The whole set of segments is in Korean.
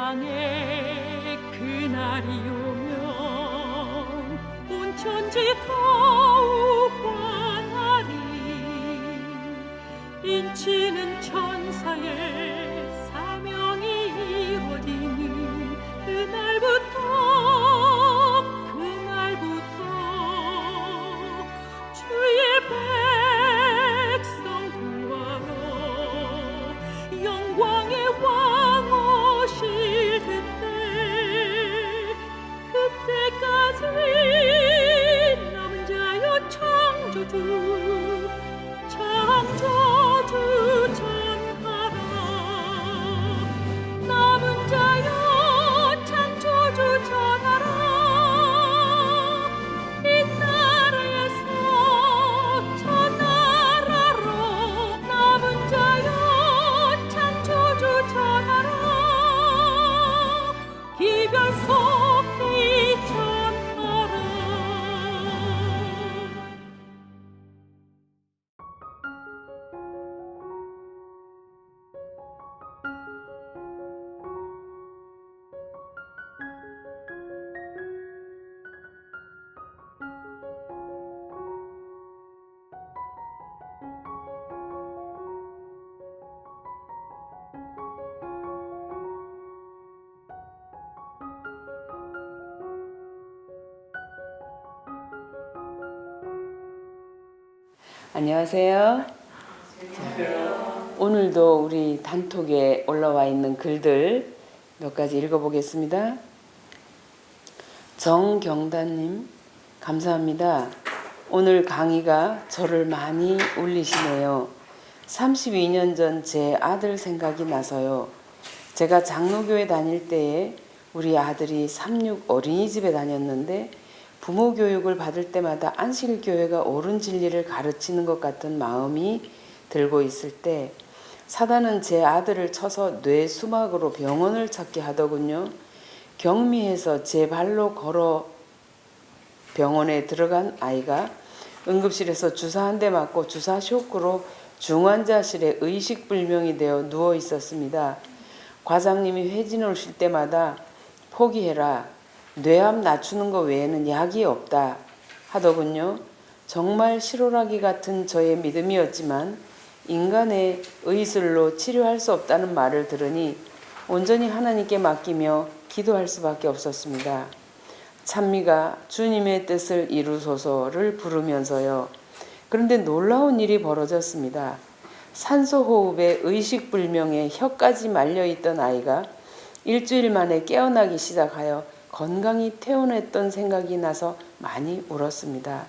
세상에 그날이 오면 온 천지 더욱 환하리. 인치는 천사의 사명이 이루어지는 그날부터 주의 백성 구하러 영광의 왕 오실 그때까지 남은 자여 창조주 전하라. 남은 자여 창조주 전하라. 이 나라에서 저 나라로 남은 자여 창조주 전하라. 기별 속히 전하라. 안녕하세요. 오늘도 우리 단톡에 올라와 있는 글들 몇 가지 읽어보겠습니다. 정경단님 감사합니다. 오늘 강의가 저를 많이 울리시네요. 32년 전 제 아들 생각이 나서요. 제가 장로교회 다닐 때에 우리 아들이 36 어린이집에 다녔는데 부모 교육을 받을 때마다 안식일교회가 옳은 진리를 가르치는 것 같은 마음이 들고 있을 때 사단은 제 아들을 쳐서 뇌 수막으로 병원을 찾게 하더군요. 경미해서 제 발로 걸어 병원에 들어간 아이가 응급실에서 주사 한 대 맞고 주사 쇼크로 중환자실에 의식불명이 되어 누워 있었습니다. 과장님이 회진 오실 때마다 포기해라. 뇌암 낮추는 것 외에는 약이 없다 하더군요. 정말 실오라기 같은 저의 믿음이었지만 인간의 의술로 치료할 수 없다는 말을 들으니 온전히 하나님께 맡기며 기도할 수밖에 없었습니다. 찬미가 주님의 뜻을 이루소서를 부르면서요. 그런데 놀라운 일이 벌어졌습니다. 산소호흡에 의식불명에 혀까지 말려있던 아이가 일주일 만에 깨어나기 시작하여 건강히 태어났던 생각이 나서 많이 울었습니다.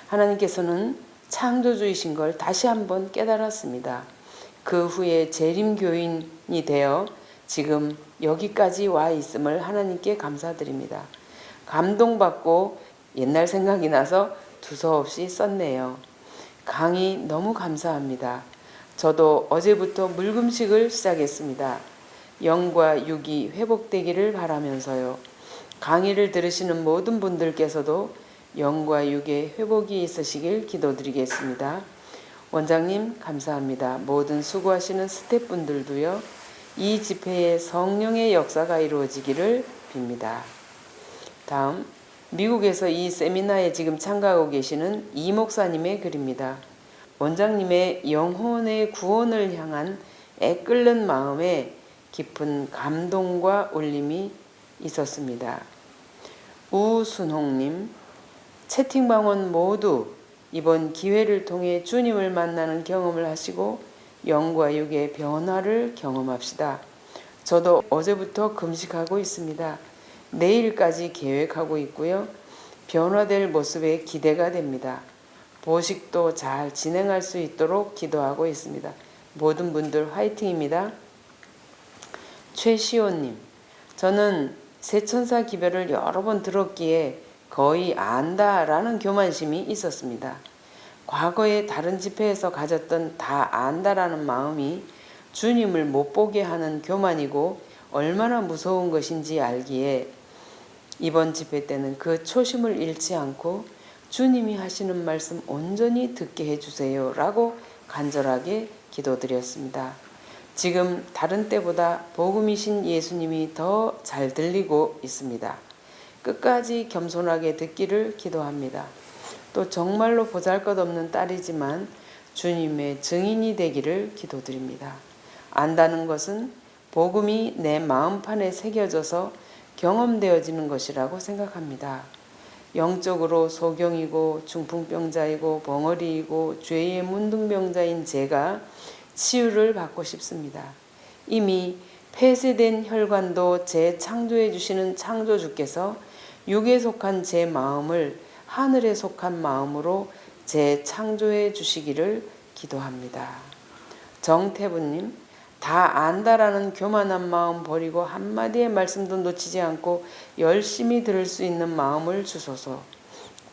하나님께서는 창조주이신 걸 다시 한번 깨달았습니다. 그 후에 재림교인이 되어 지금 여기까지 와 있음을 하나님께 감사드립니다. 감동받고 옛날 생각이 나서 두서없이 썼네요. 강의 너무 감사합니다. 저도 어제부터 물금식을 시작했습니다. 영과 육이 회복되기를 바라면서요. 강의를 들으시는 모든 분들께서도 영과 육의 회복이 있으시길 기도드리겠습니다. 원장님 감사합니다. 모든 수고하시는 스태프분들도요. 이 집회에 성령의 역사가 이루어지기를 빕니다. 다음 미국에서 이 세미나에 지금 참가하고 계시는 이 목사님의 글입니다. 원장님의 영혼의 구원을 향한 애끓는 마음에 깊은 감동과 울림이 있었습니다. 우순홍님, 채팅방원 모두 이번 기회를 통해 주님을 만나는 경험을 하시고 영과 육의 변화를 경험합시다. 저도 어제부터 금식하고 있습니다. 내일까지 계획하고 있고요. 변화될 모습에 기대가 됩니다. 보식도 잘 진행할 수 있도록 기도하고 있습니다. 모든 분들 화이팅입니다. 최시호님, 저는 세천사 기별을 여러 번 들었기에 거의 안다라는 교만심이 있었습니다. 과거에 다른 집회에서 가졌던 다 안다라는 마음이 주님을 못 보게 하는 교만이고 얼마나 무서운 것인지 알기에 이번 집회 때는 그 초심을 잃지 않고 주님이 하시는 말씀 온전히 듣게 해주세요 라고 간절하게 기도드렸습니다. 지금 다른 때보다 복음이신 예수님이 더 잘 들리고 있습니다. 끝까지 겸손하게 듣기를 기도합니다. 또 정말로 보잘것없는 딸이지만 주님의 증인이 되기를 기도드립니다. 안다는 것은 복음이 내 마음판에 새겨져서 경험되어지는 것이라고 생각합니다. 영적으로 소경이고 중풍병자이고 벙어리이고 죄의 문둥병자인 제가 치유를 받고 싶습니다. 이미 폐쇄된 혈관도 재창조해 주시는 창조주께서 육에 속한 제 마음을 하늘에 속한 마음으로 재창조해 주시기를 기도합니다. 정태부님, 다 안다라는 교만한 마음 버리고 한마디의 말씀도 놓치지 않고 열심히 들을 수 있는 마음을 주소서.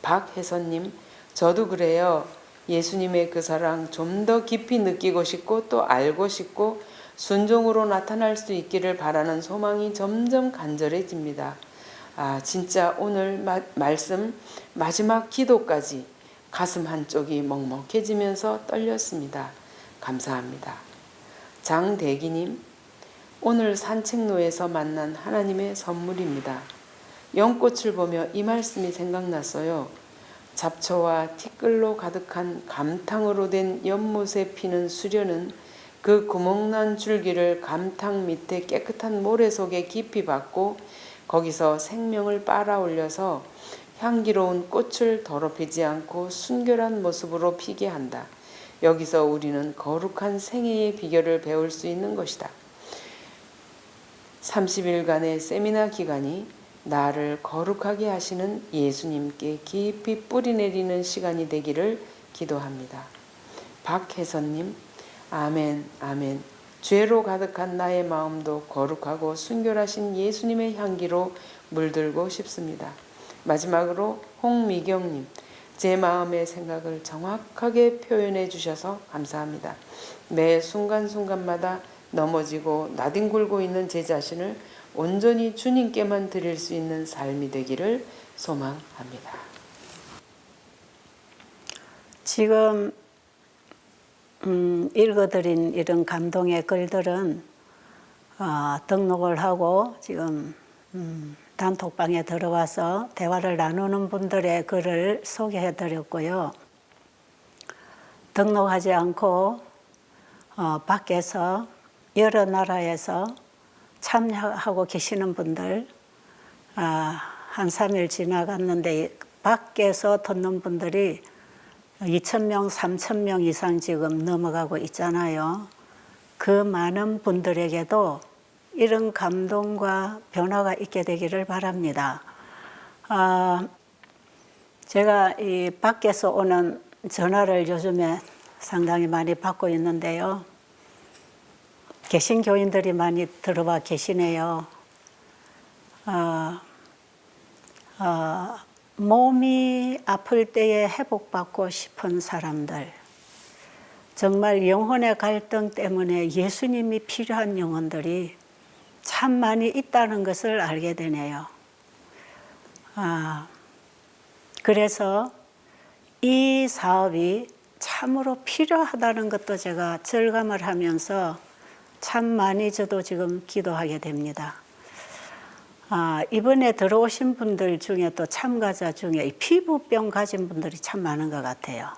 박혜선님, 저도 그래요. 예수님의 그 사랑 좀 더 깊이 느끼고 싶고 또 알고 싶고 순종으로 나타날 수 있기를 바라는 소망이 점점 간절해집니다. 진짜 오늘 말씀 마지막 기도까지 가슴 한쪽이 먹먹해지면서 떨렸습니다. 감사합니다. 장대기님, 오늘 산책로에서 만난 하나님의 선물입니다. 연꽃을 보며 이 말씀이 생각났어요. 잡초와 티끌로 가득한 감탕으로 된 연못에 피는 수련은 그 구멍난 줄기를 감탕 밑에 깨끗한 모래 속에 깊이 박고 거기서 생명을 빨아올려서 향기로운 꽃을 더럽히지 않고 순결한 모습으로 피게 한다. 여기서 우리는 거룩한 생애의 비결을 배울 수 있는 것이다. 30일간의 세미나 기간이 나를 거룩하게 하시는 예수님께 깊이 뿌리내리는 시간이 되기를 기도합니다. 박혜선님, 아멘, 아멘. 죄로 가득한 나의 마음도 거룩하고 순결하신 예수님의 향기로 물들고 싶습니다. 마지막으로 홍미경님, 제 마음의 생각을 정확하게 표현해 주셔서 감사합니다. 매 순간순간마다 넘어지고 나뒹굴고 있는 제 자신을 온전히 주님께만 드릴 수 있는 삶이 되기를 소망합니다. 지금 읽어드린 이런 감동의 글들은 등록을 하고 지금 단톡방에 들어와서 대화를 나누는 분들의 글을 소개해드렸고요. 등록하지 않고 밖에서 여러 나라에서 참여하고 계시는 분들 한 3일 지나갔는데 밖에서 듣는 분들이 2,000명, 3,000명 이상 지금 넘어가고 있잖아요. 그 많은 분들에게도 이런 감동과 변화가 있게 되기를 바랍니다. 제가 이 밖에서 오는 전화를 요즘에 상당히 많이 받고 있는데요. 개신교인들이 많이 들어와 계시네요. 몸이 아플 때에 회복받고 싶은 사람들, 정말 영혼의 갈등 때문에 예수님이 필요한 영혼들이 참 많이 있다는 것을 알게 되네요. 그래서 이 사업이 참으로 필요하다는 것도 제가 절감을 하면서 참 많이 저도 지금 기도하게 됩니다. 이번에 들어오신 분들 중에 또 참가자 중에 피부병 가진 분들이 참 많은 것 같아요.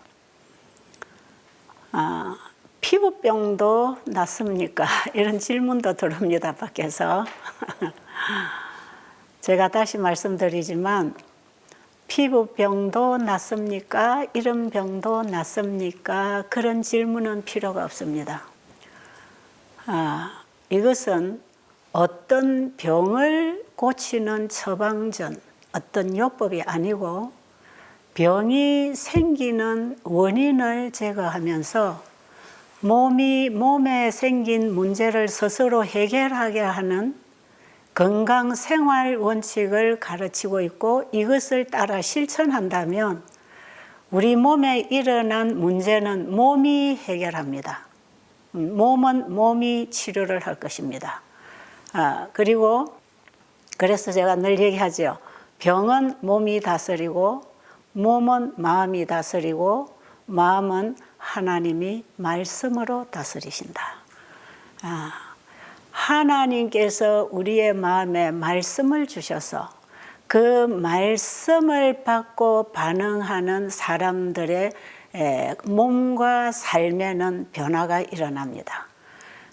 피부병도 낫습니까? 이런 질문도 들어옵니다, 밖에서. 제가 다시 말씀드리지만 피부병도 낫습니까? 이런 병도 낫습니까? 그런 질문은 필요가 없습니다. 이것은 어떤 병을 고치는 처방전, 어떤 요법이 아니고 병이 생기는 원인을 제거하면서 몸에 생긴 문제를 스스로 해결하게 하는 건강 생활 원칙을 가르치고 있고 이것을 따라 실천한다면 우리 몸에 일어난 문제는 몸이 해결합니다. 몸은 몸이 치료를 할 것입니다. 그리고 그래서 제가 늘 얘기하죠. 병은 몸이 다스리고 몸은 마음이 다스리고 마음은 하나님이 말씀으로 다스리신다. 하나님께서 우리의 마음에 말씀을 주셔서 그 말씀을 받고 반응하는 사람들의 몸과 삶에는 변화가 일어납니다.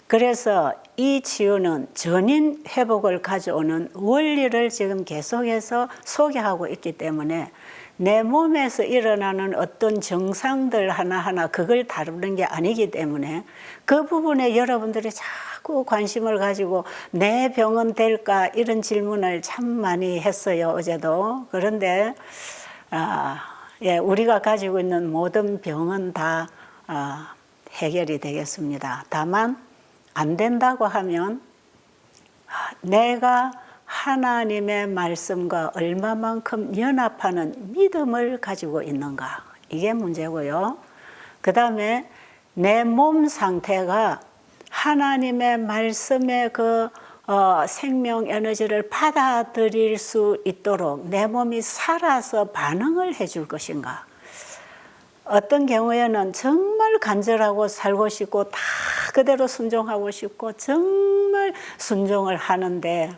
그래서 이 치유는 전인 회복을 가져오는 원리를 지금 계속해서 소개하고 있기 때문에 내 몸에서 일어나는 어떤 증상들 하나하나 그걸 다루는 게 아니기 때문에 그 부분에 여러분들이 자꾸 관심을 가지고 내 병은 될까 이런 질문을 참 많이 했어요, 어제도. 그런데 우리가 가지고 있는 모든 병은 다 해결이 되겠습니다. 다만 안 된다고 하면 내가 하나님의 말씀과 얼마만큼 연합하는 믿음을 가지고 있는가, 이게 문제고요. 그 다음에 내 몸 상태가 하나님의 말씀의 그 생명 에너지를 받아들일 수 있도록 내 몸이 살아서 반응을 해줄 것인가. 어떤 경우에는 정말 간절하고 살고 싶고 다 그대로 순종하고 싶고 정말 순종을 하는데,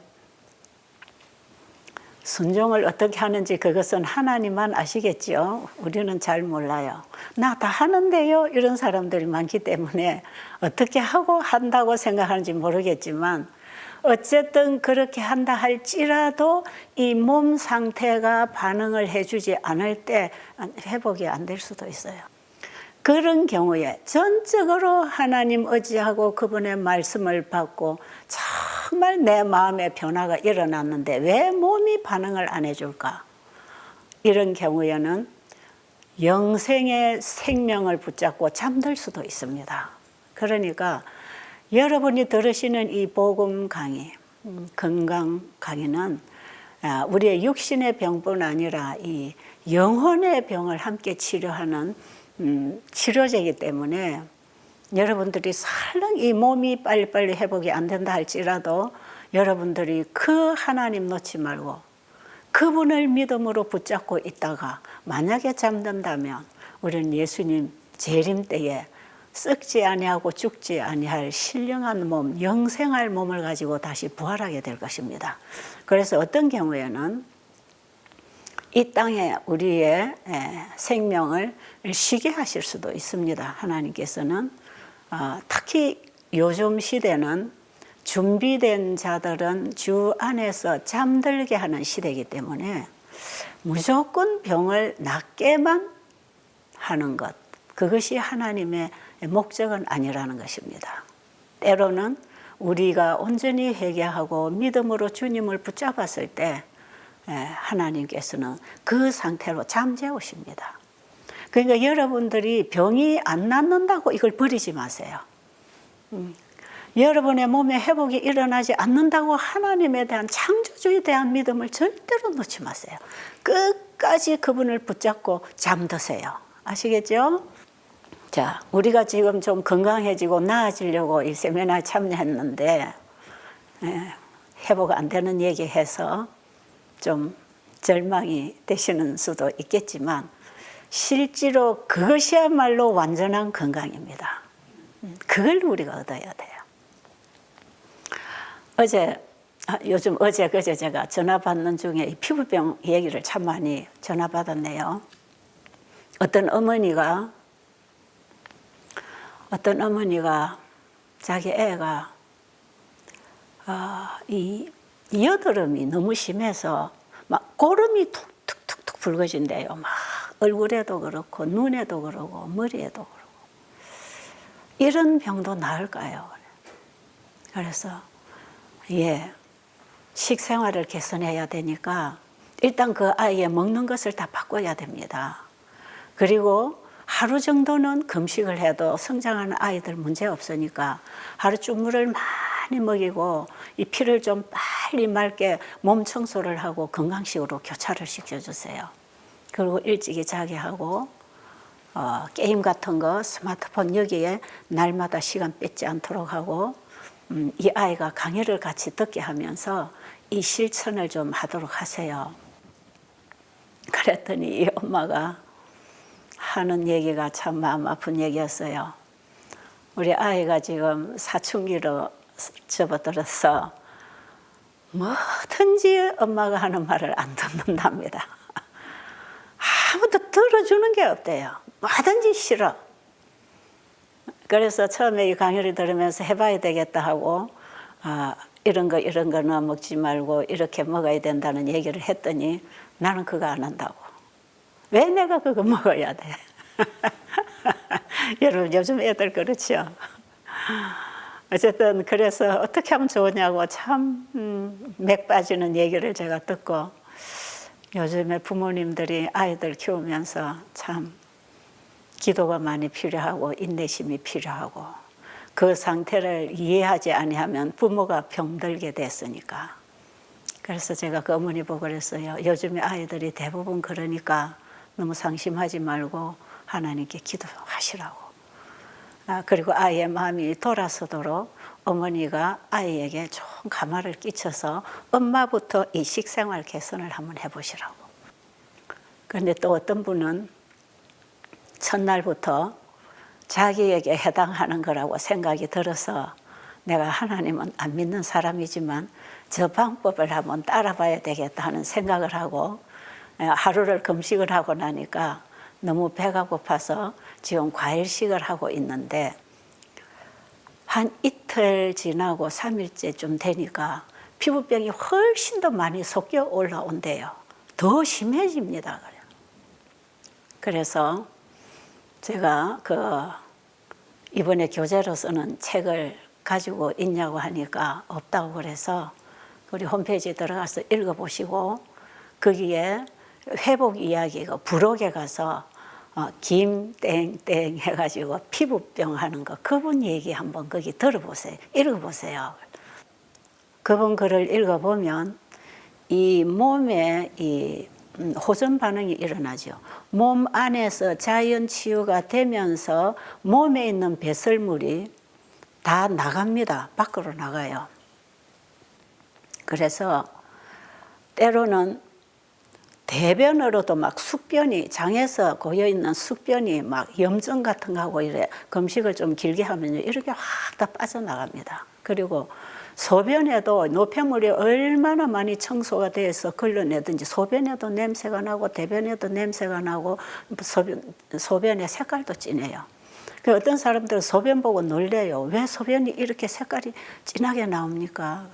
순종을 어떻게 하는지 그것은 하나님만 아시겠죠. 우리는 잘 몰라요. 나 다 하는데요, 이런 사람들이 많기 때문에 어떻게 하고 한다고 생각하는지 모르겠지만, 어쨌든 그렇게 한다 할지라도 이 몸 상태가 반응을 해주지 않을 때 회복이 안 될 수도 있어요. 그런 경우에 전적으로 하나님 의지하고 그분의 말씀을 받고 정말 내 마음의 변화가 일어났는데 왜 몸이 반응을 안 해줄까? 이런 경우에는 영생의 생명을 붙잡고 잠들 수도 있습니다. 그러니까 여러분이 들으시는 이 복음 강의, 건강 강의는 우리의 육신의 병뿐 아니라 이 영혼의 병을 함께 치료하는 치료제이기 때문에 여러분들이 설령 이 몸이 빨리빨리 회복이 안 된다 할지라도 여러분들이 그 하나님 놓지 말고 그분을 믿음으로 붙잡고 있다가 만약에 잠든다면 우리는 예수님 재림 때에 썩지 아니하고 죽지 아니할 신령한 몸, 영생할 몸을 가지고 다시 부활하게 될 것입니다. 그래서 어떤 경우에는 이 땅에 우리의 생명을 쉬게 하실 수도 있습니다. 하나님께서는 특히 요즘 시대는 준비된 자들은 주 안에서 잠들게 하는 시대이기 때문에 무조건 병을 낫게만 하는 것, 그것이 하나님의 목적은 아니라는 것입니다. 때로는 우리가 온전히 회개하고 믿음으로 주님을 붙잡았을 때 하나님께서는 그 상태로 잠재우십니다. 그러니까 여러분들이 병이 안 낫는다고 이걸 버리지 마세요. 여러분의 몸에 회복이 일어나지 않는다고 하나님에 대한 창조주에 대한 믿음을 절대로 놓지 마세요. 끝까지 그분을 붙잡고 잠드세요. 아시겠죠? 자, 우리가 지금 좀 건강해지고 나아지려고 이 세미나에 참여했는데 회복 안 되는 얘기해서 좀 절망이 되시는 수도 있겠지만 실제로 그것이야말로 완전한 건강입니다. 그걸 우리가 얻어야 돼요. 어제 그제 제가 전화 받는 중에 이 피부병 얘기를 참 많이 전화 받았네요. 어떤 어머니가 자기 애가 이 여드름이 너무 심해서 막 고름이 툭툭툭툭 붉어진대요. 막 얼굴에도 그렇고 눈에도 그러고 머리에도 그러고. 이런 병도 나을까요? 그래서 식생활을 개선해야 되니까 일단 그 아이의 먹는 것을 다 바꿔야 됩니다. 그리고 하루 정도는 금식을 해도 성장하는 아이들 문제 없으니까 하루 주물을 많이 먹이고 이 피를 좀 빨리 맑게 몸 청소를 하고 건강식으로 교차를 시켜주세요. 그리고 일찍이 자게 하고 게임 같은 거 스마트폰 여기에 날마다 시간 뺏지 않도록 하고 이 아이가 강의를 같이 듣게 하면서 이 실천을 좀 하도록 하세요. 그랬더니 이 엄마가 하는 얘기가 참 마음 아픈 얘기였어요. 우리 아이가 지금 사춘기로 접어들어서 뭐든지 엄마가 하는 말을 안 듣는답니다. 아무도 들어주는 게 없대요. 뭐든지 싫어. 그래서 처음에 이 강의를 들으면서 해봐야 되겠다 하고 이런 거는 먹지 말고 이렇게 먹어야 된다는 얘기를 했더니 나는 그거 안 한다고. 왜 내가 그거 먹어야 돼? 여러분 요즘 애들 그렇죠. 어쨌든 그래서 어떻게 하면 좋으냐고 참 맥 빠지는 얘기를 제가 듣고 요즘에 부모님들이 아이들 키우면서 참 기도가 많이 필요하고 인내심이 필요하고 그 상태를 이해하지 아니하면 부모가 병들게 됐으니까. 그래서 제가 그 어머니 보고 그랬어요. 요즘에 아이들이 대부분 그러니까 너무 상심하지 말고 하나님께 기도하시라고. 그리고 아이의 마음이 돌아서도록 어머니가 아이에게 좋은 감화를 끼쳐서 엄마부터 이 식생활 개선을 한번 해보시라고. 그런데 또 어떤 분은 첫날부터 자기에게 해당하는 거라고 생각이 들어서 내가 하나님은 안 믿는 사람이지만 저 방법을 한번 따라봐야 되겠다 하는 생각을 하고 하루를 금식을 하고 나니까 너무 배가 고파서 지금 과일식을 하고 있는데 한 이틀 지나고 3일째쯤 되니까 피부병이 훨씬 더 많이 섞여 올라온대요. 더 심해집니다. 그래서 제가 이번에 교재로 쓰는 책을 가지고 있냐고 하니까 없다고 그래서 우리 홈페이지에 들어가서 읽어보시고 거기에 회복 이야기가 부록에 가서 김땡땡 해가지고 피부병 하는 거 그분 얘기 한번 거기 들어보세요. 읽어보세요. 그분 글을 읽어보면 이 몸에 이 호전 반응이 일어나죠. 몸 안에서 자연 치유가 되면서 몸에 있는 배설물이 다 나갑니다. 밖으로 나가요. 그래서 때로는 대변으로도 막 숙변이 장에서 고여있는 숙변이 막 염증 같은 거 하고 이래 금식을 좀 길게 하면 이렇게 확 다 빠져나갑니다. 그리고 소변에도 노폐물이 얼마나 많이 청소가 돼서 걸러내든지 소변에도 냄새가 나고 대변에도 냄새가 나고 소변의 색깔도 진해요. 어떤 사람들은 소변 보고 놀래요. 왜 소변이 이렇게 색깔이 진하게 나옵니까?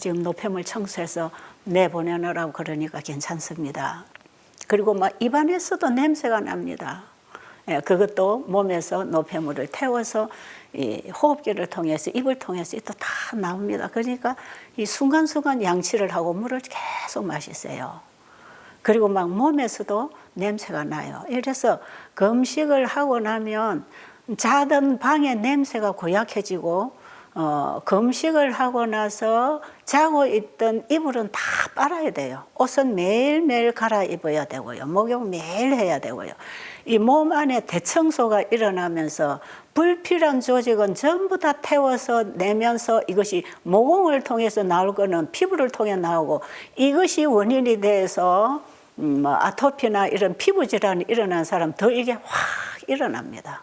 지금 노폐물 청소해서 내보내느라고 그러니까 괜찮습니다. 그리고 막 입안에서도 냄새가 납니다. 그것도 몸에서 노폐물을 태워서 이 호흡기를 통해서 입을 통해서 또 다 나옵니다. 그러니까 이 순간순간 양치를 하고 물을 계속 마시세요. 그리고 막 몸에서도 냄새가 나요. 이래서 금식을 하고 나면 자던 방의 냄새가 고약해지고 금식을 하고 나서 자고 있던 이불은 다 빨아야 돼요. 옷은 매일매일 갈아입어야 되고요. 목욕 매일 해야 되고요. 이 몸 안에 대청소가 일어나면서 불필요한 조직은 전부 다 태워서 내면서 이것이 모공을 통해서 나올 거는 피부를 통해 나오고 이것이 원인이 돼서 아토피나 이런 피부 질환이 일어난 사람 더 이게 확 일어납니다.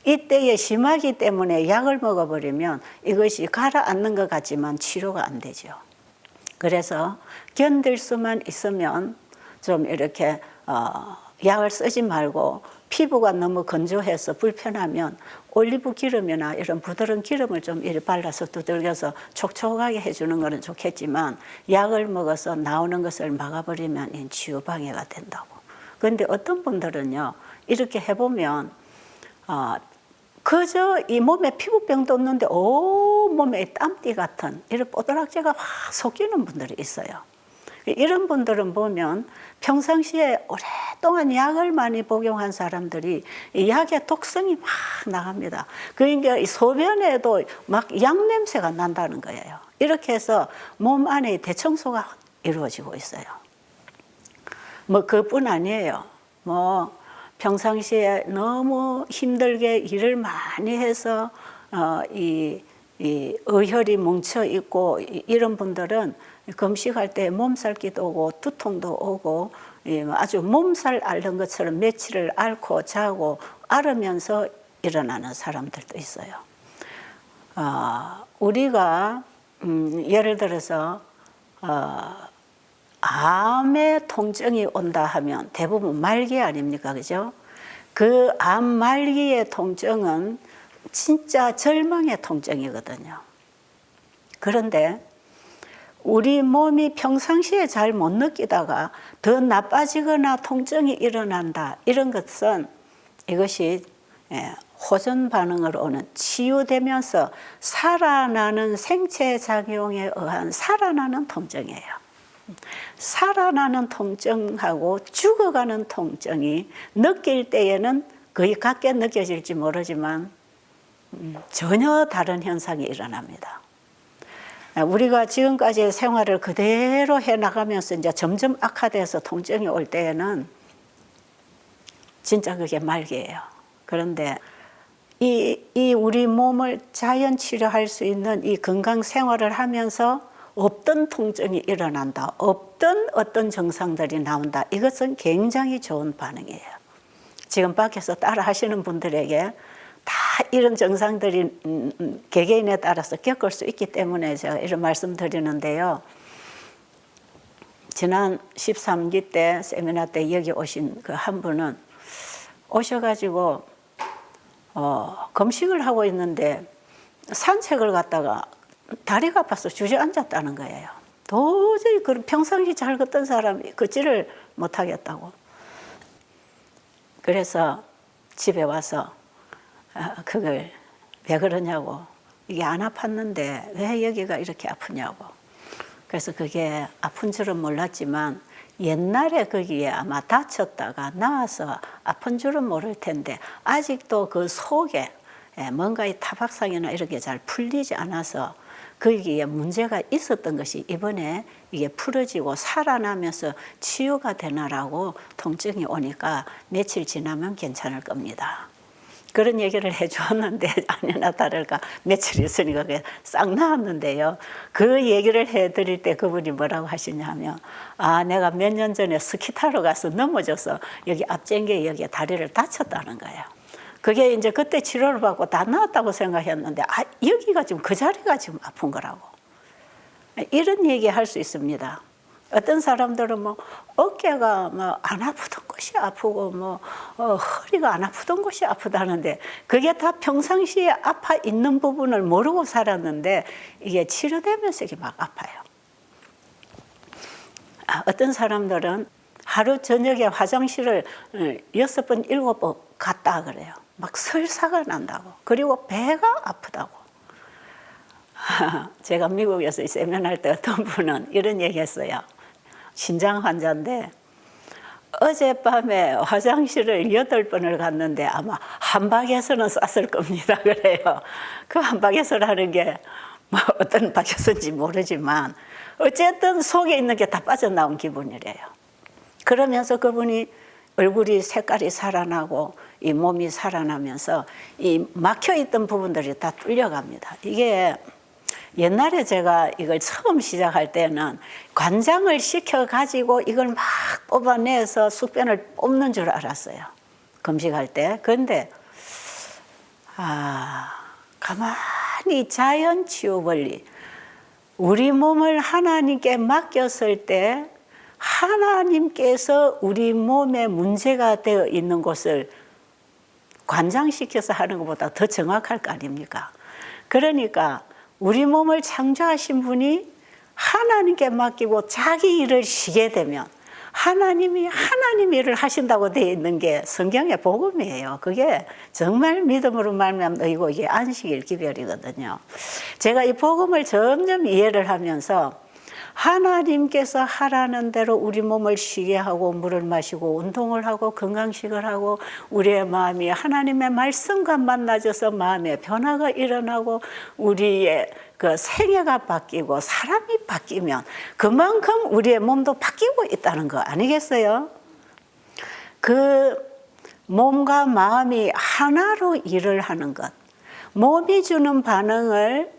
이때에 심하기 때문에 약을 먹어버리면 이것이 가라앉는 것 같지만 치료가 안 되죠. 그래서 견딜 수만 있으면 좀 이렇게 약을 쓰지 말고 피부가 너무 건조해서 불편하면 올리브 기름이나 이런 부드러운 기름을 좀 이렇게 발라서 두들겨서 촉촉하게 해주는 것은 좋겠지만 약을 먹어서 나오는 것을 막아버리면 치유 방해가 된다고. 그런데 어떤 분들은요 이렇게 해보면 그저 이 몸에 피부병도 없는데 몸에 땀띠 같은 이런 뽀드락지가 확 섞이는 분들이 있어요. 이런 분들은 보면 평상시에 오랫동안 약을 많이 복용한 사람들이 이 약의 독성이 막 나갑니다. 그러니까 이 소변에도 막 약 냄새가 난다는 거예요. 이렇게 해서 몸 안에 대청소가 이루어지고 있어요. 그뿐 아니에요. 평상시에 너무 힘들게 일을 많이 해서 이 의혈이 뭉쳐 있고 이런 분들은 금식할 때 몸살기도 오고 두통도 오고 아주 몸살 앓는 것처럼 며칠을 앓고 자고 앓으면서 일어나는 사람들도 있어요. 우리가 예를 들어서 암의 통증이 온다 하면 대부분 말기 아닙니까? 그죠? 그 암 말기의 통증은 진짜 절망의 통증이거든요. 그런데 우리 몸이 평상시에 잘 못 느끼다가 더 나빠지거나 통증이 일어난다. 이런 것은 이것이 호전 반응으로 오는 치유되면서 살아나는 생체작용에 의한 살아나는 통증이에요. 살아나는 통증하고 죽어가는 통증이 느낄 때에는 거의 같게 느껴질지 모르지만 전혀 다른 현상이 일어납니다. 우리가 지금까지의 생활을 그대로 해나가면서 이제 점점 악화돼서 통증이 올 때에는 진짜 그게 말기예요. 그런데 이 우리 몸을 자연 치료할 수 있는 이 건강 생활을 하면서 없던 통증이 일어난다. 없던 어떤 증상들이 나온다. 이것은 굉장히 좋은 반응이에요. 지금 밖에서 따라 하시는 분들에게 다 이런 증상들이 개개인에 따라서 겪을 수 있기 때문에 제가 이런 말씀 드리는데요. 지난 13기 때 세미나 때 여기 오신 그 한 분은 오셔가지고 금식을 하고 있는데 산책을 갔다가 다리가 아파서 주저앉았다는 거예요. 도저히 그런 평상시 잘 걷던 사람이 걷지를 못하겠다고. 그래서 집에 와서 그걸 왜 그러냐고, 이게 안 아팠는데 왜 여기가 이렇게 아프냐고. 그래서 그게 아픈 줄은 몰랐지만 옛날에 거기에 아마 다쳤다가 나와서 아픈 줄은 모를 텐데 아직도 그 속에 뭔가 이 타박상이나 이런 게 잘 풀리지 않아서 거기에 문제가 있었던 것이 이번에 이게 풀어지고 살아나면서 치유가 되나라고 통증이 오니까 며칠 지나면 괜찮을 겁니다. 그런 얘기를 해주었는데 아니나 다를까 며칠 있으니까 그게 싹 나았는데요. 그 얘기를 해드릴 때 그분이 뭐라고 하시냐면 내가 몇 년 전에 스키 타러 가서 넘어져서 여기 앞쟁이에 여기 다리를 다쳤다는 거예요. 그게 이제 그때 치료를 받고 다 나았다고 생각했는데 여기가 지금 그 자리가 지금 아픈 거라고. 이런 얘기 할 수 있습니다. 어떤 사람들은 뭐 어깨가 뭐 안 아프던 곳이 아프고 뭐 허리가 안 아프던 곳이 아프다는데 그게 다 평상시에 아파 있는 부분을 모르고 살았는데 이게 치료되면서 이게 막 아파요. 어떤 사람들은 하루 저녁에 화장실을 6번, 7번 갔다 그래요. 막 설사가 난다고. 그리고 배가 아프다고. 제가 미국에서 세미나할 때 어떤 분은 이런 얘기 했어요. 신장 환자인데 어젯밤에 화장실을 8번을 갔는데 아마 한박에서는 쌌을 겁니다. 그래요. 그 한박에서라는 게 뭐 어떤 박에서인지 모르지만 어쨌든 속에 있는 게 다 빠져나온 기분이래요. 그러면서 그분이 얼굴이 색깔이 살아나고 이 몸이 살아나면서 이 막혀있던 부분들이 다 뚫려갑니다. 이게 옛날에 제가 이걸 처음 시작할 때는 관장을 시켜가지고 이걸 막 뽑아내서 숙변을 뽑는 줄 알았어요. 금식할 때. 그런데 가만히 자연 치유 원리, 우리 몸을 하나님께 맡겼을 때 하나님께서 우리 몸에 문제가 되어 있는 곳을 관장시켜서 하는 것보다 더 정확할 거 아닙니까? 그러니까 우리 몸을 창조하신 분이 하나님께 맡기고 자기 일을 쉬게 되면 하나님이 하나님 일을 하신다고 되어 있는 게 성경의 복음이에요. 그게 정말 믿음으로 말미암아 이거 이게 안식일 기별이거든요. 제가 이 복음을 점점 이해를 하면서 하나님께서 하라는 대로 우리 몸을 쉬게 하고 물을 마시고 운동을 하고 건강식을 하고 우리의 마음이 하나님의 말씀과 만나져서 마음의 변화가 일어나고 우리의 그 생애가 바뀌고 사람이 바뀌면 그만큼 우리의 몸도 바뀌고 있다는 거 아니겠어요? 그 몸과 마음이 하나로 일을 하는 것, 마음이 주는 반응을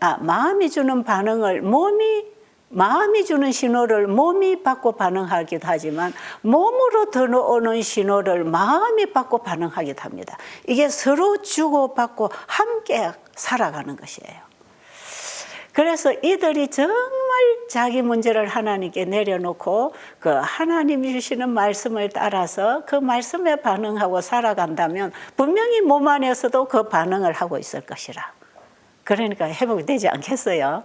몸이 마음이 주는 신호를 몸이 받고 반응하기도 하지만 몸으로 들어오는 신호를 마음이 받고 반응하기도 합니다. 이게 서로 주고받고 함께 살아가는 것이에요. 그래서 이들이 정말 자기 문제를 하나님께 내려놓고 그 하나님이 주시는 말씀을 따라서 그 말씀에 반응하고 살아간다면 분명히 몸 안에서도 그 반응을 하고 있을 것이라. 그러니까 회복되지 않겠어요?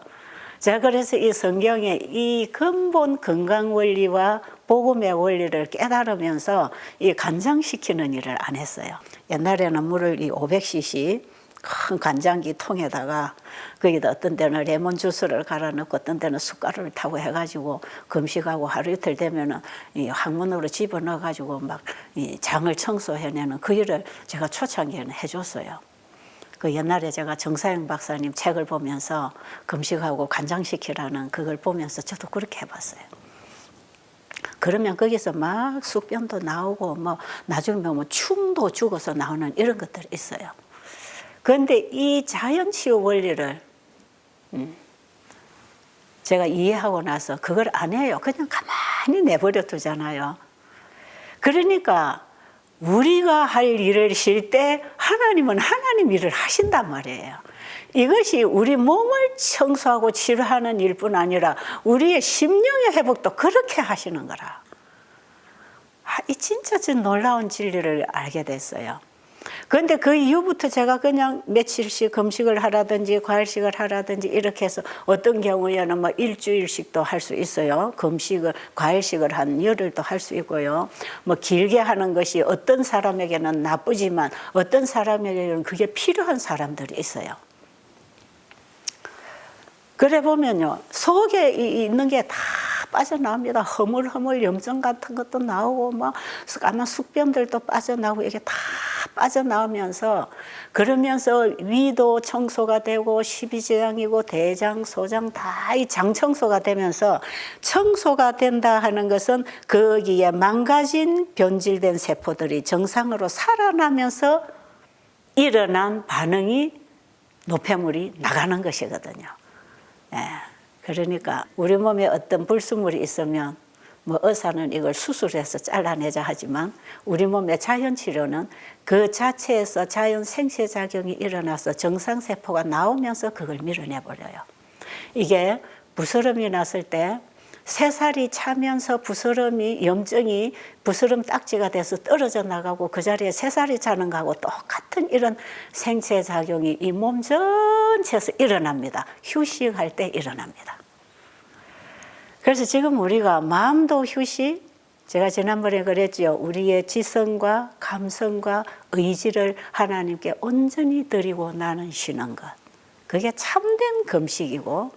자, 그래서 이 성경의 이 근본 건강 원리와 복음의 원리를 깨달으면서 이 간장시키는 일을 안 했어요. 옛날에는 물을 이 500cc 큰 간장기 통에다가 거기다 어떤 때는 레몬 주스를 갈아 넣고 어떤 때는 숟가루를 타고 해가지고 금식하고 하루 이틀 되면은 이 항문으로 집어 넣어가지고 막 이 장을 청소해내는 그 일을 제가 초창기에는 해줬어요. 그 옛날에 제가 정사영 박사님 책을 보면서 금식하고 간장시키라는 그걸 보면서 저도 그렇게 해봤어요. 그러면 거기서 막 숙변도 나오고 뭐 나중에 뭐 춤도 죽어서 나오는 이런 것들이 있어요. 그런데 이 자연치유 원리를 제가 이해하고 나서 그걸 안 해요. 그냥 가만히 내버려 두잖아요. 그러니까 우리가 할 일을 쉴 때 하나님은 하나님 일을 하신단 말이에요. 이것이 우리 몸을 청소하고 치료하는 일뿐 아니라 우리의 심령의 회복도 그렇게 하시는 거라. 이 진짜 놀라운 진리를 알게 됐어요. 그런데 그 이후부터 제가 그냥 며칠씩 금식을 하라든지 과일식을 하라든지 이렇게 해서 어떤 경우에는 뭐 일주일씩도 할 수 있어요. 금식을 과일식을 한 열흘도 할 수 있고요. 뭐 길게 하는 것이 어떤 사람에게는 나쁘지만 어떤 사람에게는 그게 필요한 사람들이 있어요. 그래 보면요, 속에 있는 게 다 빠져나옵니다. 허물허물 염증 같은 것도 나오고 막 까만 숙변들도 빠져나오고 이게 다 빠져나오면서 그러면서 위도 청소가 되고 십이지장이고 대장, 소장 다 이 장 청소가 되면서 청소가 된다 하는 것은 거기에 망가진 변질된 세포들이 정상으로 살아나면서 일어난 반응이 노폐물이 나가는 것이거든요. 예. 그러니까 우리 몸에 어떤 불순물이 있으면 뭐 의사는 이걸 수술해서 잘라내자 하지만 우리 몸의 자연치료는 그 자체에서 자연 생체작용이 일어나서 정상세포가 나오면서 그걸 밀어내버려요. 이게 부스럼이 났을 때 새살이 차면서 부스럼이 염증이 부스럼 딱지가 돼서 떨어져 나가고 그 자리에 새살이 차는 거하고 똑같은 이런 생체작용이 이 몸 전체에서 일어납니다. 휴식할 때 일어납니다. 그래서 지금 우리가 마음도 휴식, 제가 지난번에 그랬죠. 우리의 지성과 감성과 의지를 하나님께 온전히 드리고 나는 쉬는 것. 그게 참된 금식이고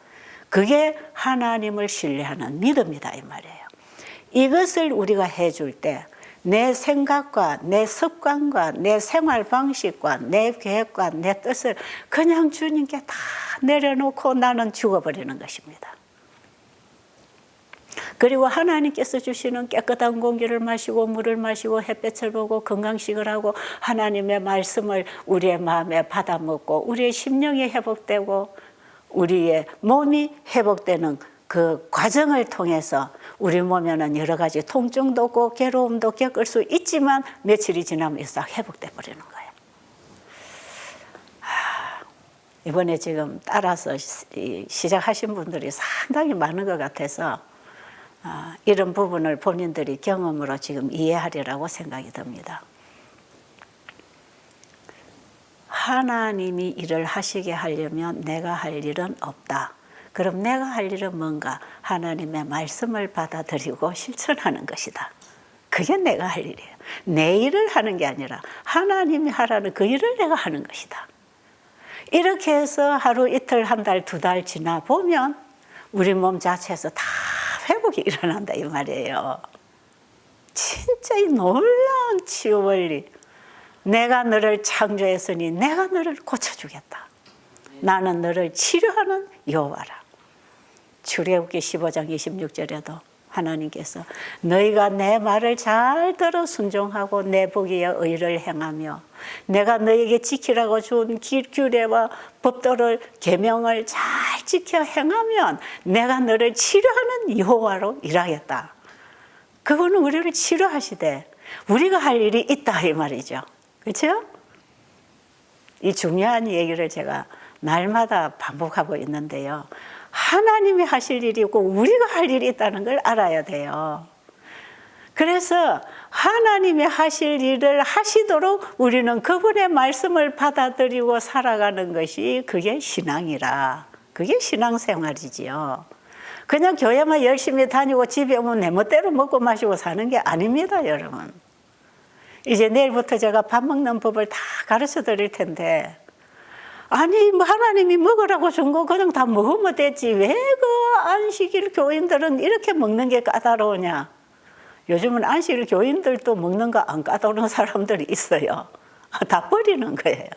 그게 하나님을 신뢰하는 믿음이다 이 말이에요. 이것을 우리가 해줄 때 내 생각과 내 습관과 내 생활 방식과 내 계획과 내 뜻을 그냥 주님께 다 내려놓고 나는 죽어버리는 것입니다. 그리고 하나님께서 주시는 깨끗한 공기를 마시고 물을 마시고 햇볕을 보고 건강식을 하고 하나님의 말씀을 우리의 마음에 받아먹고 우리의 심령이 회복되고 우리의 몸이 회복되는 그 과정을 통해서 우리 몸에는 여러 가지 통증도 없고 괴로움도 겪을 수 있지만 며칠이 지나면 싹 회복돼 버리는 거예요. 이번에 지금 따라서 시작하신 분들이 상당히 많은 것 같아서 이런 부분을 본인들이 경험으로 지금 이해하리라고 생각이 듭니다. 하나님이 일을 하시게 하려면 내가 할 일은 없다. 그럼 내가 할 일은 뭔가? 하나님의 말씀을 받아들이고 실천하는 것이다. 그게 내가 할 일이에요. 내 일을 하는 게 아니라 하나님이 하라는 그 일을 내가 하는 것이다. 이렇게 해서 하루 이틀 한 달 두 달 지나 보면 우리 몸 자체에서 다 회복이 일어난다 이 말이에요. 진짜 이 놀라운 치유 원리. 내가 너를 창조했으니 내가 너를 고쳐주겠다. 나는 너를 치료하는 여호와라. 출애굽기 15장 26절에도 하나님께서 너희가 내 말을 잘 들어 순종하고 내 보기에 의를 행하며 내가 너희에게 지키라고 준 규례와 법도를 계명을 잘 지켜 행하면 내가 너를 치료하는 여호와로 일하겠다. 그거는 우리를 치료하시되 우리가 할 일이 있다 이 말이죠. 그렇죠? 이 중요한 얘기를 제가 날마다 반복하고 있는데요. 하나님이 하실 일이 있고 우리가 할 일이 있다는 걸 알아야 돼요. 그래서 하나님이 하실 일을 하시도록 우리는 그분의 말씀을 받아들이고 살아가는 것이 그게 신앙이라. 그게 신앙생활이지요. 그냥 교회만 열심히 다니고 집에 오면 내 멋대로 먹고 마시고 사는 게 아닙니다, 여러분. 이제 내일부터 제가 밥 먹는 법을 다 가르쳐 드릴 텐데 아니 뭐 하나님이 먹으라고 준 거 그냥 다 먹으면 됐지 왜 그 안식일 교인들은 이렇게 먹는 게 까다로우냐. 요즘은 안식일 교인들도 먹는 거 안 까다로운 사람들이 있어요. 다 버리는 거예요.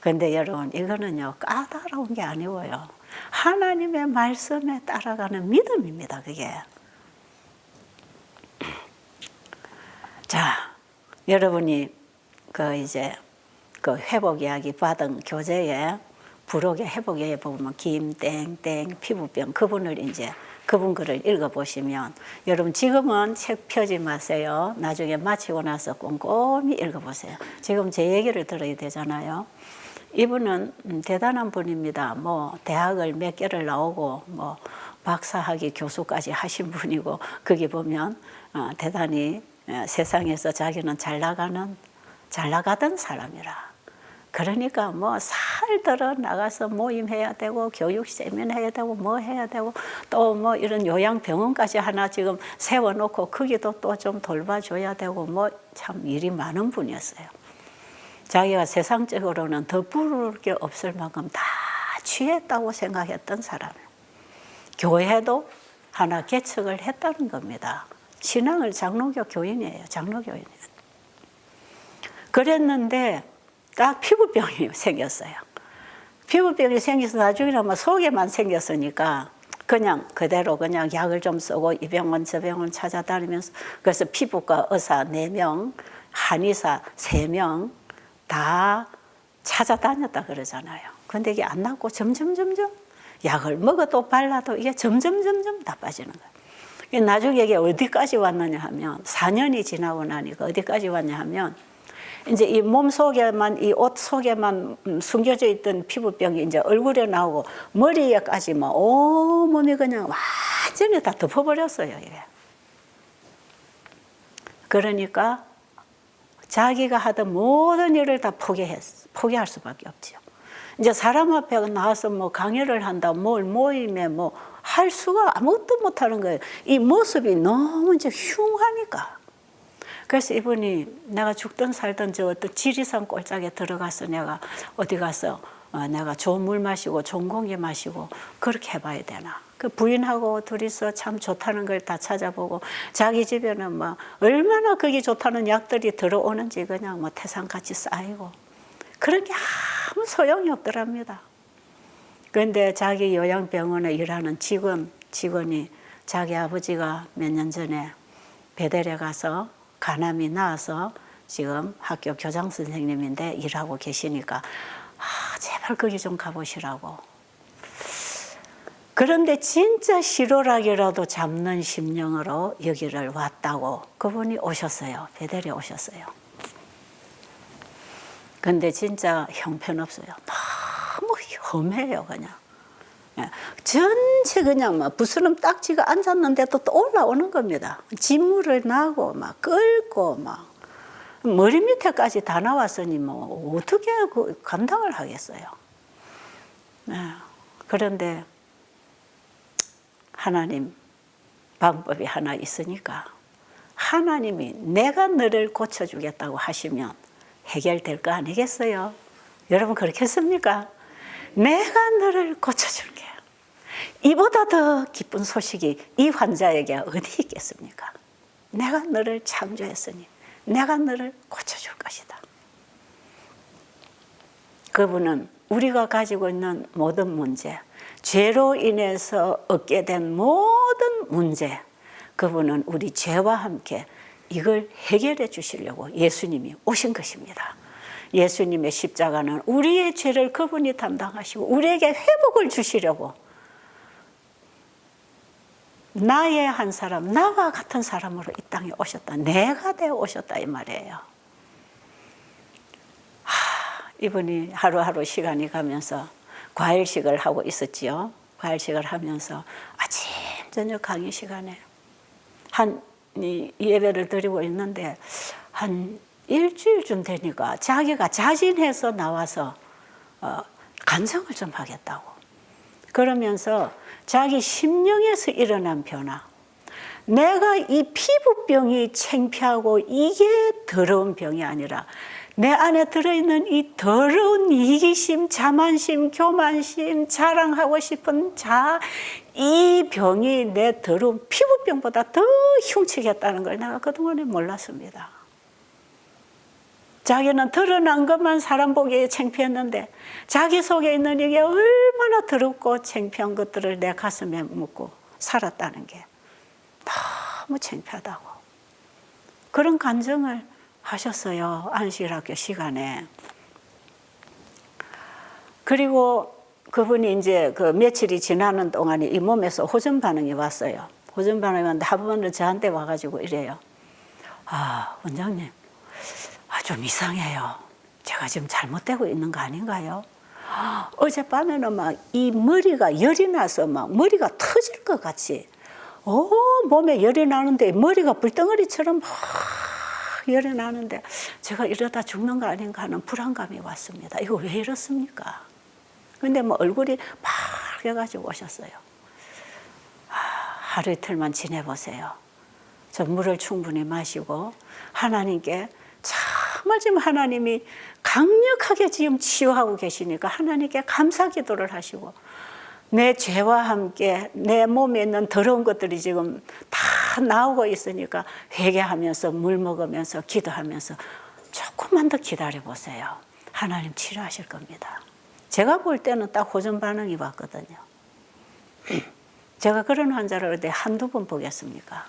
근데 여러분 이거는요 까다로운 게 아니고요. 하나님의 말씀에 따라가는 믿음입니다. 그게. 자, 여러분이 이제 그 회복 이야기 받은 교재에 부록의 회복 이야기 보면 김땡땡 피부병 그분 글을 읽어보시면 여러분 지금은 책 펴지 마세요. 나중에 마치고 나서 꼼꼼히 읽어보세요. 지금 제 얘기를 들어야 되잖아요. 이분은 대단한 분입니다. 뭐 대학을 몇 개를 나오고 뭐 박사학위 교수까지 하신 분이고 거기 보면 대단히 세상에서 자기는 잘 나가던 사람이라. 그러니까 뭐 살들어 나가서 모임해야 되고 교육 세미나 해야 되고 뭐 해야 되고 또 뭐 이런 요양병원까지 하나 지금 세워놓고 거기도 또 좀 돌봐줘야 되고 뭐 참 일이 많은 분이었어요. 자기가 세상적으로는 더 부를 게 없을 만큼 다 취했다고 생각했던 사람이에요. 교회도 하나 개척을 했다는 겁니다. 신앙을 장로교 교인이에요. 장로교인이에요. 그랬는데 딱 피부병이 생겼어요. 피부병이 생겨서 나중에는 뭐 속에만 생겼으니까 그냥 그대로 그냥 약을 좀 쓰고 이 병원 저 병원 찾아다니면서 그래서 피부과 의사 4명, 한의사 3명 다 찾아다녔다 그러잖아요. 근데 이게 안 낫고 점점 약을 먹어도 발라도 이게 점점 나빠지는 거예요. 나중에 이게 어디까지 왔느냐 하면 4년이 지나고 나니까 어디까지 왔냐 하면 이제 이 몸 속에만 이 옷 속에만 숨겨져 있던 피부병이 이제 얼굴에 나오고 머리에까지 막 온몸이 그냥 완전히 다 덮어버렸어요. 이게. 그러니까 자기가 하던 모든 일을 다 포기할 수밖에 없죠. 이제 사람 앞에 나와서 뭐 강의를 한다, 뭘 모임에 뭐 할 수가 아무것도 못하는 거예요. 이 모습이 너무 이제 흉하니까. 그래서 이분이 내가 죽든 살든 저 어떤 지리산 꼴짝에 들어가서 내가 어디 가서 내가 좋은 물 마시고 좋은 공기 마시고 그렇게 해봐야 되나. 그 부인하고 둘이서 참 좋다는 걸 다 찾아보고 자기 집에는 뭐 얼마나 그게 좋다는 약들이 들어오는지 그냥 뭐 태산같이 쌓이고 그런 게 아무 소용이 없더랍니다. 그런데 자기 요양병원에 일하는 직원이 자기 아버지가 몇 년 전에 배달에 가서 간암이 나와서 지금 학교 교장 선생님인데 일하고 계시니까 제발 거기 좀 가보시라고. 그런데 진짜 실오락이라도 잡는 심령으로 여기를 왔다고 그분이 오셨어요. 배달에 오셨어요. 근데 진짜 형편없어요. 너무 험해요 그냥. 전체 그냥 막 부스럼 딱지가 앉았는데도 또 올라오는 겁니다. 진물을 나고 막 끓고 막 머리 밑에까지 다 나왔으니 뭐 어떻게 그 감당을 하겠어요. 그런데 하나님 방법이 하나 있으니까 하나님이 내가 너를 고쳐주겠다고 하시면 해결될 거 아니겠어요? 여러분 그렇겠습니까? 내가 너를 고쳐줄게. 이보다 더 기쁜 소식이 이 환자에게 어디 있겠습니까? 내가 너를 창조했으니 내가 너를 고쳐줄 것이다. 그분은 우리가 가지고 있는 모든 문제, 죄로 인해서 얻게 된 모든 문제, 그분은 우리 죄와 함께 이걸 해결해 주시려고 예수님이 오신 것입니다. 예수님의 십자가는 우리의 죄를 그분이 담당하시고 우리에게 회복을 주시려고 나의 한 사람, 나와 같은 사람으로 이 땅에 오셨다. 내가 되어 오셨다 이 말이에요. 이분이 하루하루 시간이 가면서 과일식을 하고 있었지요. 과일식을 하면서 아침 저녁 강의 시간에 이 예배를 드리고 있는데 한 일주일쯤 되니까 자기가 자진해서 나와서 간증을 좀 하겠다고. 그러면서 자기 심령에서 일어난 변화. 내가 이 피부병이 창피하고 이게 더러운 병이 아니라 내 안에 들어있는 이 더러운 이기심, 자만심, 교만심, 자랑하고 싶은 이 병이 내 더러운 피부병보다 더 흉측했다는 걸 내가 그동안에 몰랐습니다. 자기는 드러난 것만 사람 보기에 창피했는데 자기 속에 있는 이게 얼마나 더럽고 창피한 것들을 내 가슴에 묻고 살았다는 게 너무 창피하다고. 그런 간증을 하셨어요. 안식일학교 시간에. 그리고 그분이 이제 그 며칠이 지나는 동안에 이 몸에서 호전 반응이 왔어요. 호전 반응이 왔는데 한 번은 저한테 와가지고 이래요. 원장님, 좀 이상해요. 제가 지금 잘못되고 있는 거 아닌가요? 어젯밤에는 막 이 머리가 열이 나서 막 머리가 터질 것 같이 몸에 열이 나는데 머리가 불덩어리처럼 막 열이 나는데 제가 이러다 죽는 거 아닌가 하는 불안감이 왔습니다. 이거 왜 이렇습니까? 근데 뭐 얼굴이 빨개가지고 오셨어요. 하루 이틀만 지내보세요. 저 물을 충분히 마시고 하나님께 정말 지금 하나님이 강력하게 지금 치유하고 계시니까 하나님께 감사 기도를 하시고 내 죄와 함께 내 몸에 있는 더러운 것들이 지금 다 나오고 있으니까 회개하면서 물 먹으면서 기도하면서 조금만 더 기다려 보세요. 하나님 치료하실 겁니다. 제가 볼 때는 딱 호전 반응이 왔거든요. 제가 그런 환자를 어디 한두 번 보겠습니까?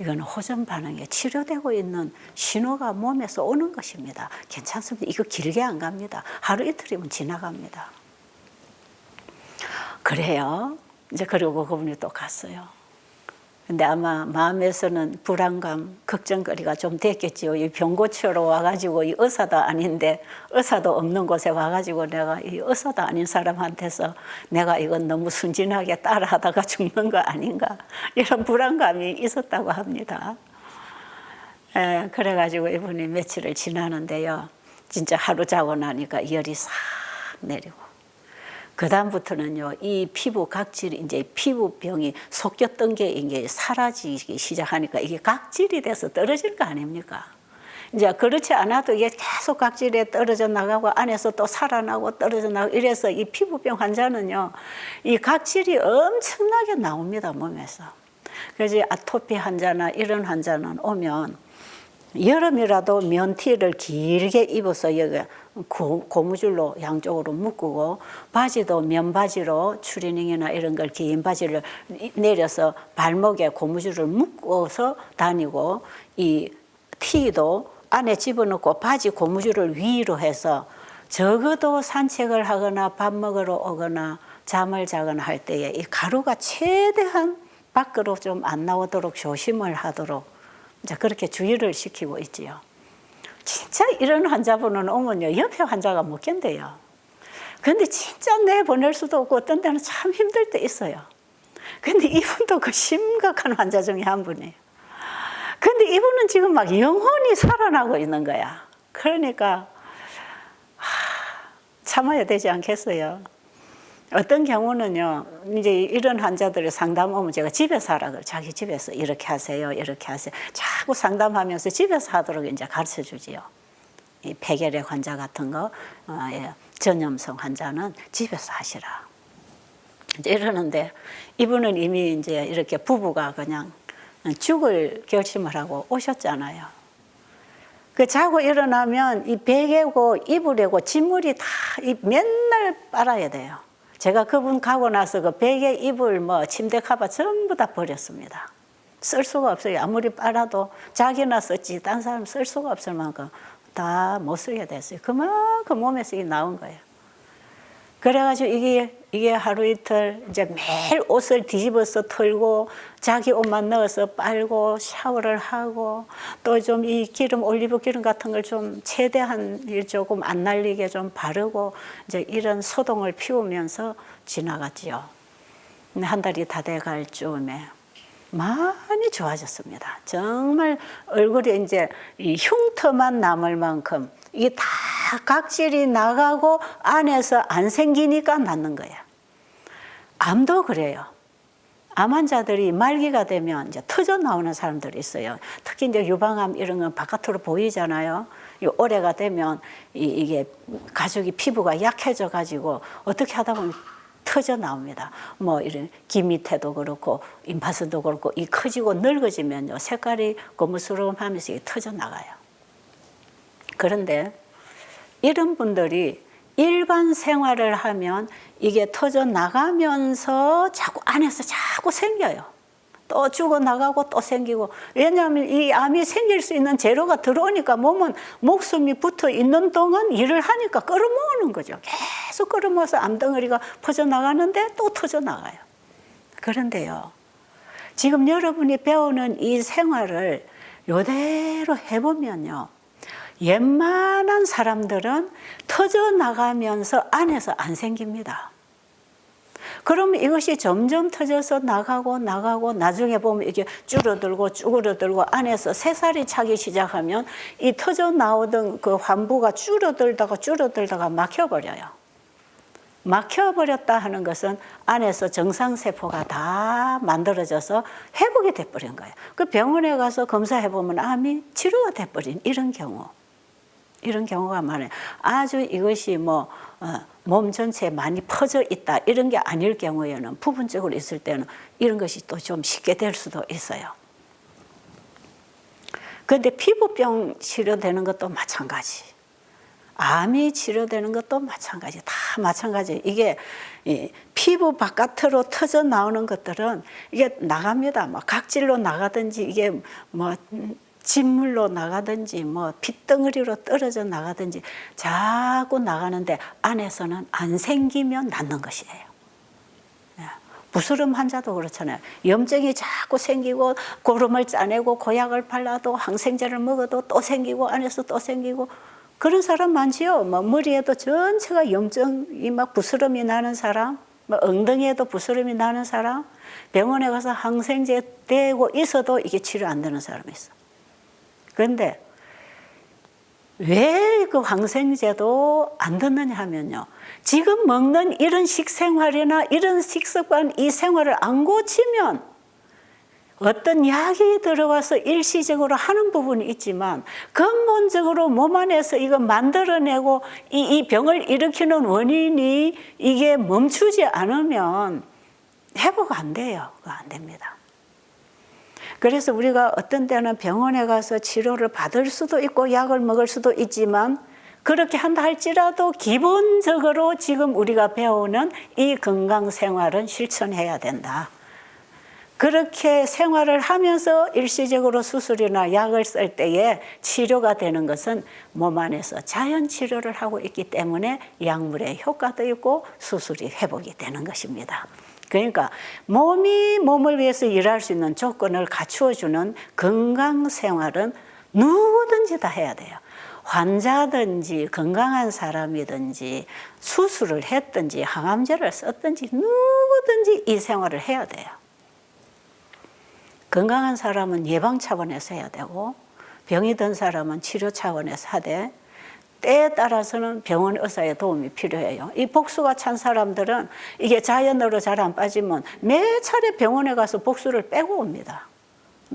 이건 호전 반응에 치료되고 있는 신호가 몸에서 오는 것입니다. 괜찮습니다. 이거 길게 안 갑니다. 하루 이틀이면 지나갑니다. 그래요. 이제 그리고 그분이 또 갔어요. 근데 아마 마음에서는 불안감, 걱정거리가 좀 됐겠지요. 이 병고치러 와가지고 이 의사도 아닌데 의사도 없는 곳에 와가지고 내가 이 의사도 아닌 사람한테서 내가 이건 너무 순진하게 따라하다가 죽는 거 아닌가 이런 불안감이 있었다고 합니다. 그래가지고 이분이 며칠을 지나는데요. 진짜 하루 자고 나니까 열이 싹 내리고. 그 다음부터는요, 이 피부 각질이 이제 피부병이 섞였던 게 이게 사라지기 시작하니까 이게 각질이 돼서 떨어질 거 아닙니까? 이제 그렇지 않아도 이게 계속 각질에 떨어져 나가고 안에서 또 살아나고 떨어져 나가고 이래서 이 피부병 환자는요, 이 각질이 엄청나게 나옵니다, 몸에서. 그래서 아토피 환자나 이런 환자는 오면 여름이라도 면티를 길게 입어서 여기 고무줄로 양쪽으로 묶고 바지도 면바지로 추리닝이나 이런 걸 긴 바지를 내려서 발목에 고무줄을 묶어서 다니고 이 티도 안에 집어넣고 바지 고무줄을 위로 해서 적어도 산책을 하거나 밥 먹으러 오거나 잠을 자거나 할 때에 이 가루가 최대한 밖으로 좀 안 나오도록 조심을 하도록 이제 그렇게 주의를 시키고 있지요. 진짜 이런 환자분은 오면요, 옆에 환자가 못 견뎌요. 근데 진짜 내보낼 수도 없고 어떤 때는 참 힘들 때 있어요. 근데 이분도 그 심각한 환자 중에 한 분이에요. 근데 이분은 지금 막 영혼이 살아나고 있는 거야. 그러니까 참아야 되지 않겠어요. 어떤 경우는요, 이제 이런 환자들을 상담 오면 제가 집에서 하라 그래요. 자기 집에서 이렇게 하세요, 이렇게 하세요. 자꾸 상담하면서 집에서 하도록 이제 가르쳐 주지요. 이 폐결핵 환자 같은 거, 전염성 환자는 집에서 하시라. 이제 이러는데 이분은 이미 이제 이렇게 부부가 그냥 죽을 결심을 하고 오셨잖아요. 그 자고 일어나면 이 베개고 이불이고 진물이 다 맨날 빨아야 돼요. 제가 그분 가고 나서 그 베개, 이불, 뭐 침대 커버 전부 다 버렸습니다. 쓸 수가 없어요. 아무리 빨아도 자기나 썼지 딴 사람 쓸 수가 없을 만큼 다 못 쓰게 됐어요. 그만큼 몸에서 이게 나온 거예요. 그래가지고 이게 하루 이틀 이제 매일 옷을 뒤집어서 털고 자기 옷만 넣어서 빨고 샤워를 하고 또 좀 이 기름 올리브 기름 같은 걸 좀 최대한 조금 안 날리게 좀 바르고 이제 이런 소동을 피우면서 지나갔지요. 한 달이 다 돼갈 쯤에 많이 좋아졌습니다. 정말 얼굴에 이제 이 흉터만 남을 만큼 이게 다 각질이 나가고 안에서 안 생기니까 낫는 거예요. 암도 그래요. 암 환자들이 말기가 되면 이제 터져 나오는 사람들이 있어요. 특히 이제 유방암 이런 건 바깥으로 보이잖아요. 이 올해가 되면 이게 가죽이 피부가 약해져 가지고 어떻게 하다 보면 터져 나옵니다. 뭐 이런 귀 밑에도 그렇고 임파선도 그렇고 이 커지고 늙어지면요 색깔이 거무스름하면서 이게 터져 나가요. 그런데 이런 분들이 일반 생활을 하면 이게 터져 나가면서 자꾸 안에서 자꾸 생겨요. 또 죽어나가고 또 생기고. 왜냐하면 이 암이 생길 수 있는 재료가 들어오니까 몸은 목숨이 붙어 있는 동안 일을 하니까 끌어모으는 거죠. 계속 끌어모아서 암덩어리가 퍼져나가는데 또 터져나가요. 그런데요, 지금 여러분이 배우는 이 생활을 이대로 해보면요, 웬만한 사람들은 터져나가면서 안에서 안 생깁니다. 그러면 이것이 점점 터져서 나가고 나중에 보면 이게 줄어들고 쭈그러들고 안에서 새살이 차기 시작하면 이 터져 나오던 그 환부가 줄어들다가 막혀버려요. 막혀버렸다 하는 것은 안에서 정상세포가 다 만들어져서 회복이 돼버린 거예요. 그 병원에 가서 검사해보면 암이 치료가 돼버린 이런 경우가 많아요. 아주 이것이 몸 전체에 많이 퍼져 있다 이런 게 아닐 경우에는 부분적으로 있을 때는 이런 것이 또 좀 쉽게 될 수도 있어요. 그런데 피부병 치료되는 것도 마찬가지. 암이 치료되는 것도 마찬가지. 다 마찬가지. 이게 피부 바깥으로 터져 나오는 것들은 이게 나갑니다. 각질로 나가든지 이게 진물로 나가든지 핏덩어리로 떨어져 나가든지 자꾸 나가는데 안에서는 안 생기면 낫는 것이에요. 부스럼 환자도 그렇잖아요. 염증이 자꾸 생기고 고름을 짜내고 고약을 발라도 항생제를 먹어도 또 생기고 안에서 또 생기고 그런 사람 많지요. 머리에도 전체가 염증이 부스럼이 나는 사람, 엉덩이에도 부스럼이 나는 사람, 병원에 가서 항생제 대고 있어도 이게 치료 안 되는 사람이 있어. 그런데 왜 그 항생제도 안 듣느냐 하면요, 지금 먹는 이런 식생활이나 이런 식습관 이 생활을 안 고치면 어떤 약이 들어와서 일시적으로 하는 부분이 있지만 근본적으로 몸 안에서 이거 만들어내고 이 병을 일으키는 원인이 이게 멈추지 않으면 회복 안 돼요. 그거 안 됩니다. 그래서 우리가 어떤 때는 병원에 가서 치료를 받을 수도 있고 약을 먹을 수도 있지만 그렇게 한다 할지라도 기본적으로 지금 우리가 배우는 이 건강생활은 실천해야 된다. 그렇게 생활을 하면서 일시적으로 수술이나 약을 쓸 때에 치료가 되는 것은 몸 안에서 자연 치료를 하고 있기 때문에 약물의 효과도 있고 수술이 회복이 되는 것입니다. 그러니까 몸이 몸을 위해서 일할 수 있는 조건을 갖추어주는 건강생활은 누구든지 다 해야 돼요. 환자든지 건강한 사람이든지 수술을 했든지 항암제를 썼든지 누구든지 이 생활을 해야 돼요. 건강한 사람은 예방 차원에서 해야 되고 병이 든 사람은 치료 차원에서 하되 때에 따라서는 병원 의사의 도움이 필요해요. 이 복수가 찬 사람들은 이게 자연으로 잘 안 빠지면 매 차례 병원에 가서 복수를 빼고 옵니다.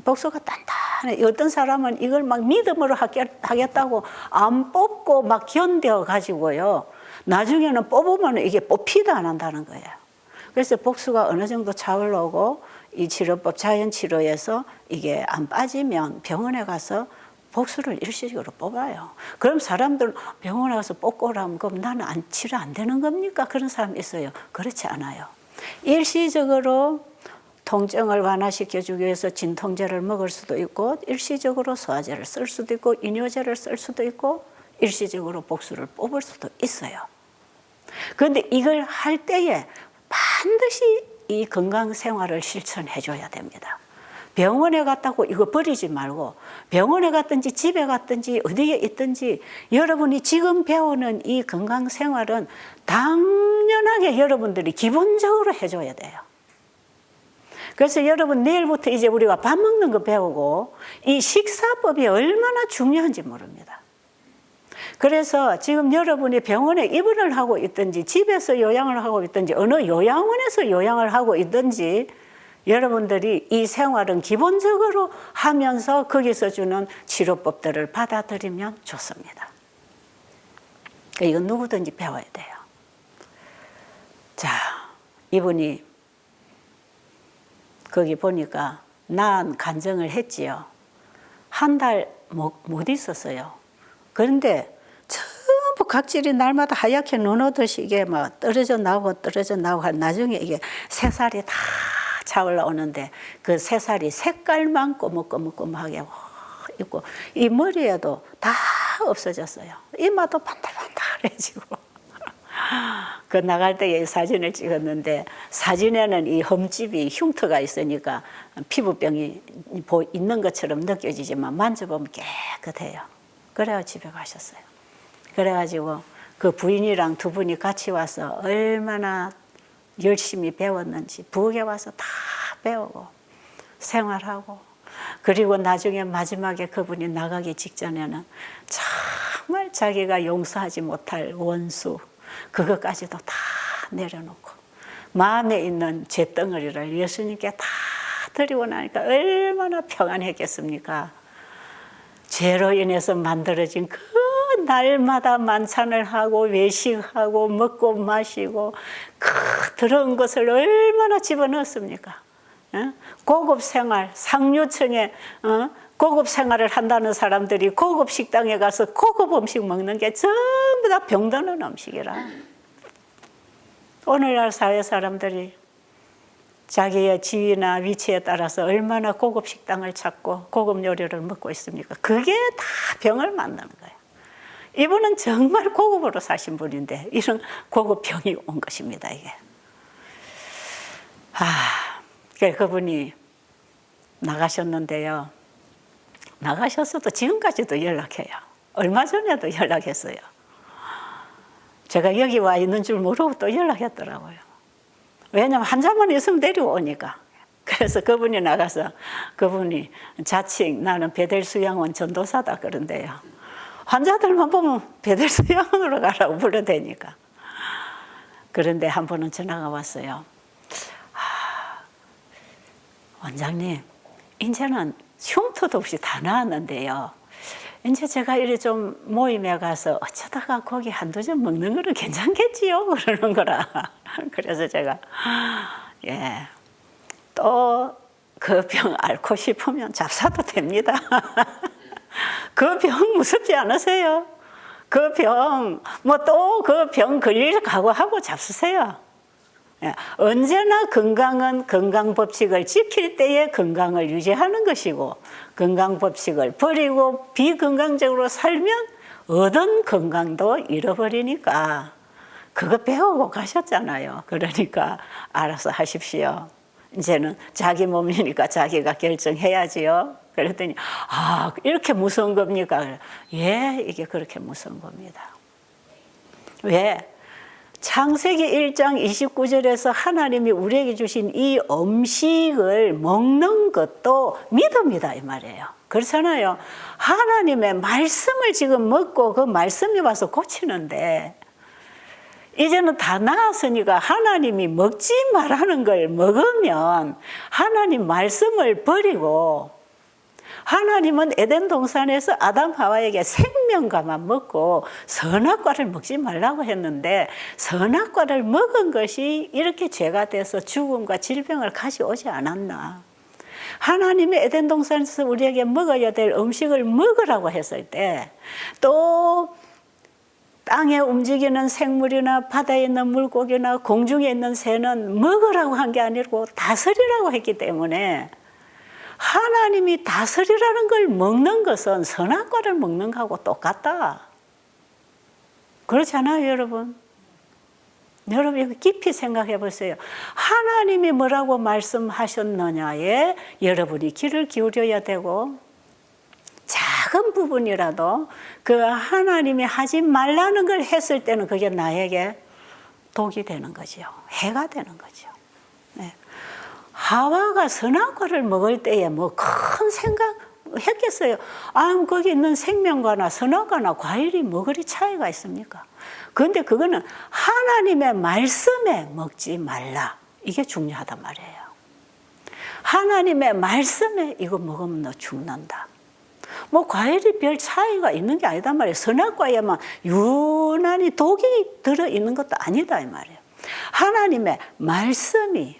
복수가 단단해. 어떤 사람은 이걸 믿음으로 하겠다고 안 뽑고 견뎌가지고요. 나중에는 뽑으면 이게 뽑히도 안 한다는 거예요. 그래서 복수가 어느 정도 차올라오고 이 치료법 자연치료에서 이게 안 빠지면 병원에 가서 복수를 일시적으로 뽑아요. 그럼 사람들 병원에 가서 뽑고 오라면 그럼 나는 치료 안 되는 겁니까? 그런 사람이 있어요. 그렇지 않아요. 일시적으로 통증을 완화시켜주기 위해서 진통제를 먹을 수도 있고 일시적으로 소화제를 쓸 수도 있고 이뇨제를 쓸 수도 있고 일시적으로 복수를 뽑을 수도 있어요. 그런데 이걸 할 때에 반드시 이 건강 생활을 실천해 줘야 됩니다. 병원에 갔다고 이거 버리지 말고 병원에 갔든지 집에 갔든지 어디에 있든지 여러분이 지금 배우는 이 건강 생활은 당연하게 여러분들이 기본적으로 해줘야 돼요. 그래서 여러분 내일부터 이제 우리가 밥 먹는 거 배우고 이 식사법이 얼마나 중요한지 모릅니다. 그래서 지금 여러분이 병원에 입원을 하고 있든지 집에서 요양을 하고 있든지 어느 요양원에서 요양을 하고 있든지 여러분들이 이 생활은 기본적으로 하면서 거기서 주는 치료법들을 받아들이면 좋습니다. 이건 누구든지 배워야 돼요. 자, 이분이 거기 보니까 난 간증을 했지요. 한 달 못 있었어요. 그런데 전부 각질이 날마다 하얗게 눈 오듯이 이게 막 떨어져 나오고 나중에 이게 새살이 다 차올라오는데 그 새살이 색깔만 꼬뭇꼬뭇하게 있고 이 머리에도 다 없어졌어요. 이마도 반달반달해지고 그 나갈 때 사진을 찍었는데 사진에는 이 흠집이 흉터가 있으니까 피부병이 있는 것처럼 느껴지지만 만져보면 깨끗해요. 그래야 집에 가셨어요. 그래가지고 그 부인이랑 두 분이 같이 와서 얼마나 열심히 배웠는지 부엌에 와서 다 배우고 생활하고 그리고 나중에 마지막에 그분이 나가기 직전에는 정말 자기가 용서하지 못할 원수 그것까지도 다 내려놓고 마음에 있는 죄덩어리를 예수님께 다 드리고 나니까 얼마나 평안했겠습니까? 죄로 인해서 만들어진 그 날마다 만찬을 하고 외식하고 먹고 마시고 그 더러운 것을 얼마나 집어넣었습니까? 고급 생활, 상류층에 고급 생활을 한다는 사람들이 고급 식당에 가서 고급 음식 먹는 게 전부 다 병드는 음식이라. 오늘날 사회 사람들이 자기의 지위나 위치에 따라서 얼마나 고급 식당을 찾고 고급 요리를 먹고 있습니까? 그게 다 병을 만드는 거예요. 이분은 정말 고급으로 사신 분인데 이런 고급 병이 온 것입니다. 이게. 그분이 나가셨는데요. 나가셨어도 지금까지도 연락해요. 얼마 전에도 연락했어요. 제가 여기 와 있는 줄 모르고 또 연락했더라고요. 왜냐면 환자만 있으면 데려오니까. 그래서 그분이 나가서 그분이 자칭 나는 베델수양원 전도사다 그런데요. 환자들만 보면 베델수양원으로 가라고 불러대니까. 그런데 한 번은 전화가 왔어요. 원장님, 이제는 흉터도 없이 다 나았는데요. 이제 제가 이래 좀 모임에 가서 어쩌다가 고기 한두 점 먹는 거는 괜찮겠지요? 그러는 거라. 그래서 제가, 또 그 병 앓고 싶으면 잡사도 됩니다. 그 병 무섭지 않으세요? 그 병, 또 그 병 걸릴 각오하고 잡수세요. 언제나 건강은 건강법칙을 지킬 때에 건강을 유지하는 것이고 건강법칙을 버리고 비건강적으로 살면 얻은 건강도 잃어버리니까 그거 배우고 가셨잖아요. 그러니까 알아서 하십시오. 이제는 자기 몸이니까 자기가 결정해야지요. 그랬더니 이렇게 무서운 겁니까? 예, 이게 그렇게 무서운 겁니다. 왜? 창세기 1장 29절에서 하나님이 우리에게 주신 이 음식을 먹는 것도 믿음이다 이 말이에요. 그렇잖아요. 하나님의 말씀을 지금 먹고 그 말씀이 와서 고치는데 이제는 다 나았으니까 하나님이 먹지 말라는 걸 먹으면 하나님 말씀을 버리고 하나님은 에덴 동산에서 아담 하와에게 생명과만 먹고 선악과를 먹지 말라고 했는데 선악과를 먹은 것이 이렇게 죄가 돼서 죽음과 질병을 가져오지 않았나. 하나님의 에덴 동산에서 우리에게 먹어야 될 음식을 먹으라고 했을 때 또 땅에 움직이는 생물이나 바다에 있는 물고기나 공중에 있는 새는 먹으라고 한 게 아니고 다스리라고 했기 때문에 하나님이 다스리라는 걸 먹는 것은 선악과를 먹는 거하고 똑같다. 그렇잖아요, 여러분. 여러분 이거 깊이 생각해 보세요. 하나님이 뭐라고 말씀하셨느냐에 여러분이 귀를 기울여야 되고 작은 부분이라도 그 하나님이 하지 말라는 걸 했을 때는 그게 나에게 독이 되는 거죠. 해가 되는 거죠. 네. 하와가 선악과를 먹을 때에 뭐 큰 생각 했겠어요. 아, 거기 있는 생명과나 선악과나 과일이 뭐 그리 차이가 있습니까? 그런데 그거는 하나님의 말씀에 먹지 말라. 이게 중요하단 말이에요. 하나님의 말씀에 이거 먹으면 너 죽는다. 뭐 과일이 별 차이가 있는 게 아니단 말이에요. 선악과에만 유난히 독이 들어있는 것도 아니다 이 말이에요. 하나님의 말씀이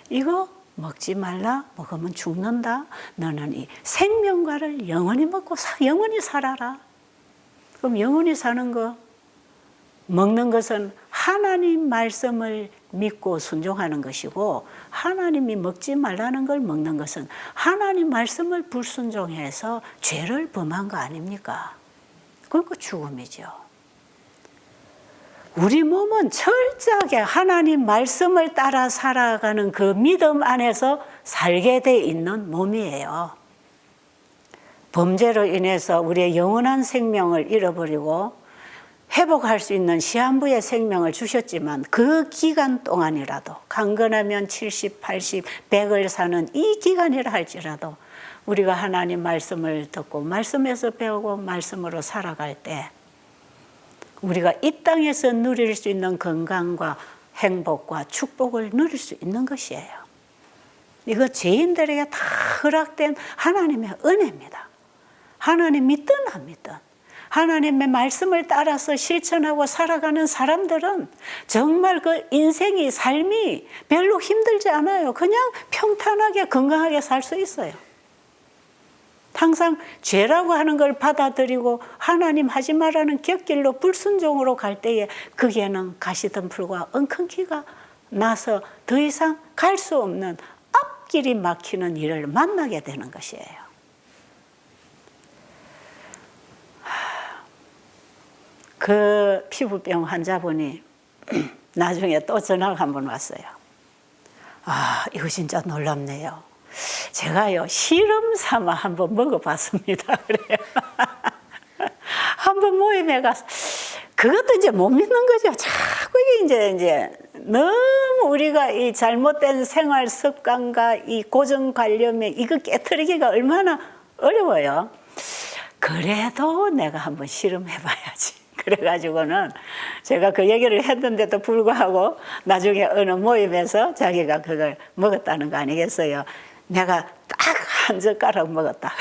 이거 먹지 말라, 먹으면 죽는다. 너는 이 생명과를 영원히 먹고 영원히 살아라. 그럼 영원히 사는 거 먹는 것은 하나님 말씀을 믿고 순종하는 것이고 하나님이 먹지 말라는 걸 먹는 것은 하나님 말씀을 불순종해서 죄를 범한 거 아닙니까? 그러니까 죽음이죠. 우리 몸은 철저하게 하나님 말씀을 따라 살아가는 그 믿음 안에서 살게 돼 있는 몸이에요. 범죄로 인해서 우리의 영원한 생명을 잃어버리고 회복할 수 있는 시한부의 생명을 주셨지만 그 기간 동안이라도 강건하면 70, 80, 100을 사는 이 기간이라 할지라도 우리가 하나님 말씀을 듣고 말씀에서 배우고 말씀으로 살아갈 때 우리가 이 땅에서 누릴 수 있는 건강과 행복과 축복을 누릴 수 있는 것이에요. 이거 죄인들에게 다 허락된 하나님의 은혜입니다. 하나님 믿든 안 믿든 하나님의 말씀을 따라서 실천하고 살아가는 사람들은 정말 그 인생이 삶이 별로 힘들지 않아요. 그냥 평탄하게 건강하게 살 수 있어요. 항상 죄라고 하는 걸 받아들이고 하나님 하지 말라는 곁길로 불순종으로 갈 때에 거기에는 가시덤불과 엉겅퀴가 나서 더 이상 갈 수 없는 앞길이 막히는 일을 만나게 되는 것이에요. 그 피부병 환자분이 나중에 또 전화가 한 번 왔어요. 아, 이거 진짜 놀랍네요. 제가요, 실험 삼아 한번 먹어봤습니다. 그래요. 한번 모임에 가서, 그것도 이제 못 믿는 거죠. 자꾸 이제 너무 우리가 이 잘못된 생활 습관과 이 고정관념에 이거 깨트리기가 얼마나 어려워요. 그래도 내가 한번 실험해봐야지. 그래가지고는 제가 그 얘기를 했는데도 불구하고 나중에 어느 모임에서 자기가 그걸 먹었다는 거 아니겠어요. 내가 딱 한 젓가락 먹었다.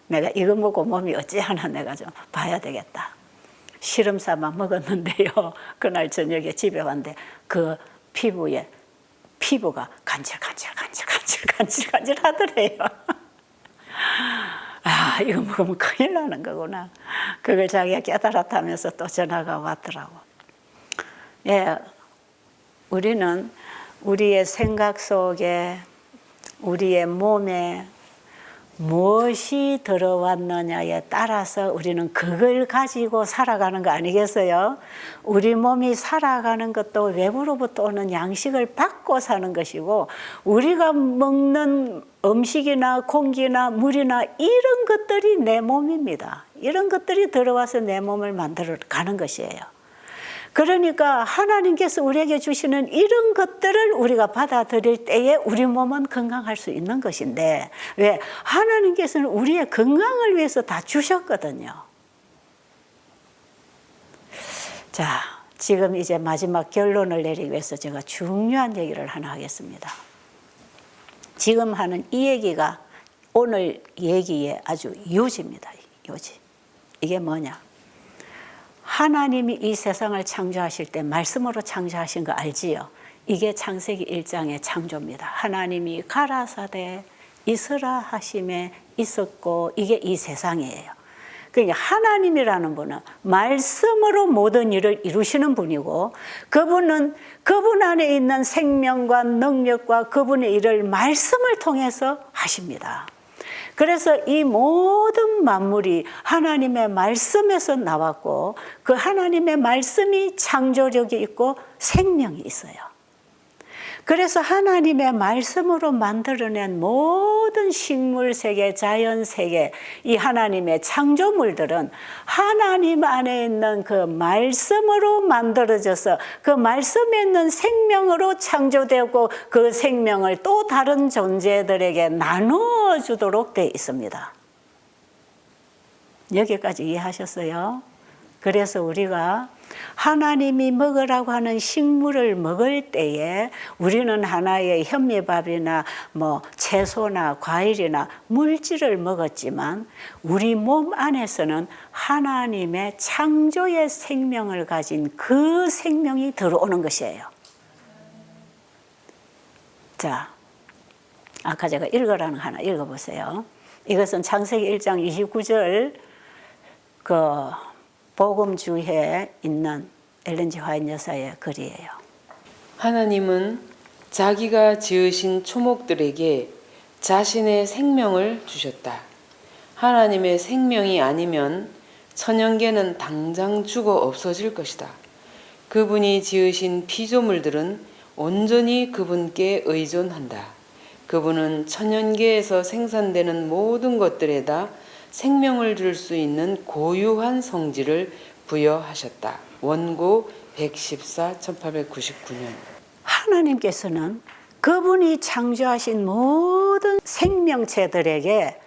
내가 이거 먹고 몸이 어찌하나 내가 좀 봐야 되겠다. 실험 삼아 먹었는데요. 그날 저녁에 집에 왔는데 그 피부가 간질간질 하더래요. 아, 이거 먹으면 큰일 나는 거구나. 그걸 자기가 깨달았다면서 또 전화가 왔더라고. 예, 우리는 우리의 생각 속에 우리의 몸에 무엇이 들어왔느냐에 따라서 우리는 그걸 가지고 살아가는 거 아니겠어요? 우리 몸이 살아가는 것도 외부로부터 오는 양식을 받고 사는 것이고 우리가 먹는 음식이나 공기나 물이나 이런 것들이 내 몸입니다. 이런 것들이 들어와서 내 몸을 만들어 가는 것이에요. 그러니까 하나님께서 우리에게 주시는 이런 것들을 우리가 받아들일 때에 우리 몸은 건강할 수 있는 것인데 왜? 하나님께서는 우리의 건강을 위해서 다 주셨거든요. 자, 지금 이제 마지막 결론을 내리기 위해서 제가 중요한 얘기를 하나 하겠습니다. 지금 하는 이 얘기가 오늘 얘기의 아주 요지입니다. 요지. 이게 뭐냐? 하나님이 이 세상을 창조하실 때 말씀으로 창조하신 거 알지요? 이게 창세기 1장의 창조입니다. 하나님이 가라사대 있으라 하심에 있었고 이게 이 세상이에요. 그러니까 하나님이라는 분은 말씀으로 모든 일을 이루시는 분이고 그분은 그분 안에 있는 생명과 능력과 그분의 일을 말씀을 통해서 하십니다. 그래서 이 모든 만물이 하나님의 말씀에서 나왔고 그 하나님의 말씀이 창조력이 있고 생명이 있어요. 그래서 하나님의 말씀으로 만들어낸 모든 식물 세계, 자연 세계, 이 하나님의 창조물들은 하나님 안에 있는 그 말씀으로 만들어져서 그 말씀에 있는 생명으로 창조되고 그 생명을 또 다른 존재들에게 나누어 주도록 되어 있습니다. 여기까지 이해하셨어요? 그래서 우리가 하나님이 먹으라고 하는 식물을 먹을 때에 우리는 하나의 현미밥이나 채소나 과일이나 물질을 먹었지만 우리 몸 안에서는 하나님의 창조의 생명을 가진 그 생명이 들어오는 것이에요. 자, 아까 제가 읽으라는 거 하나 읽어보세요. 이것은 창세기 1장 29절 복음주에 있는 엘렌 G 화이트 여사의 글이에요. 하나님은 자기가 지으신 초목들에게 자신의 생명을 주셨다. 하나님의 생명이 아니면 천연계는 당장 죽어 없어질 것이다. 그분이 지으신 피조물들은 온전히 그분께 의존한다. 그분은 천연계에서 생산되는 모든 것들에다 생명을 줄 수 있는 고유한 성질을 부여하셨다. 원고 114, 1899년. 하나님께서는 그분이 창조하신 모든 생명체들에게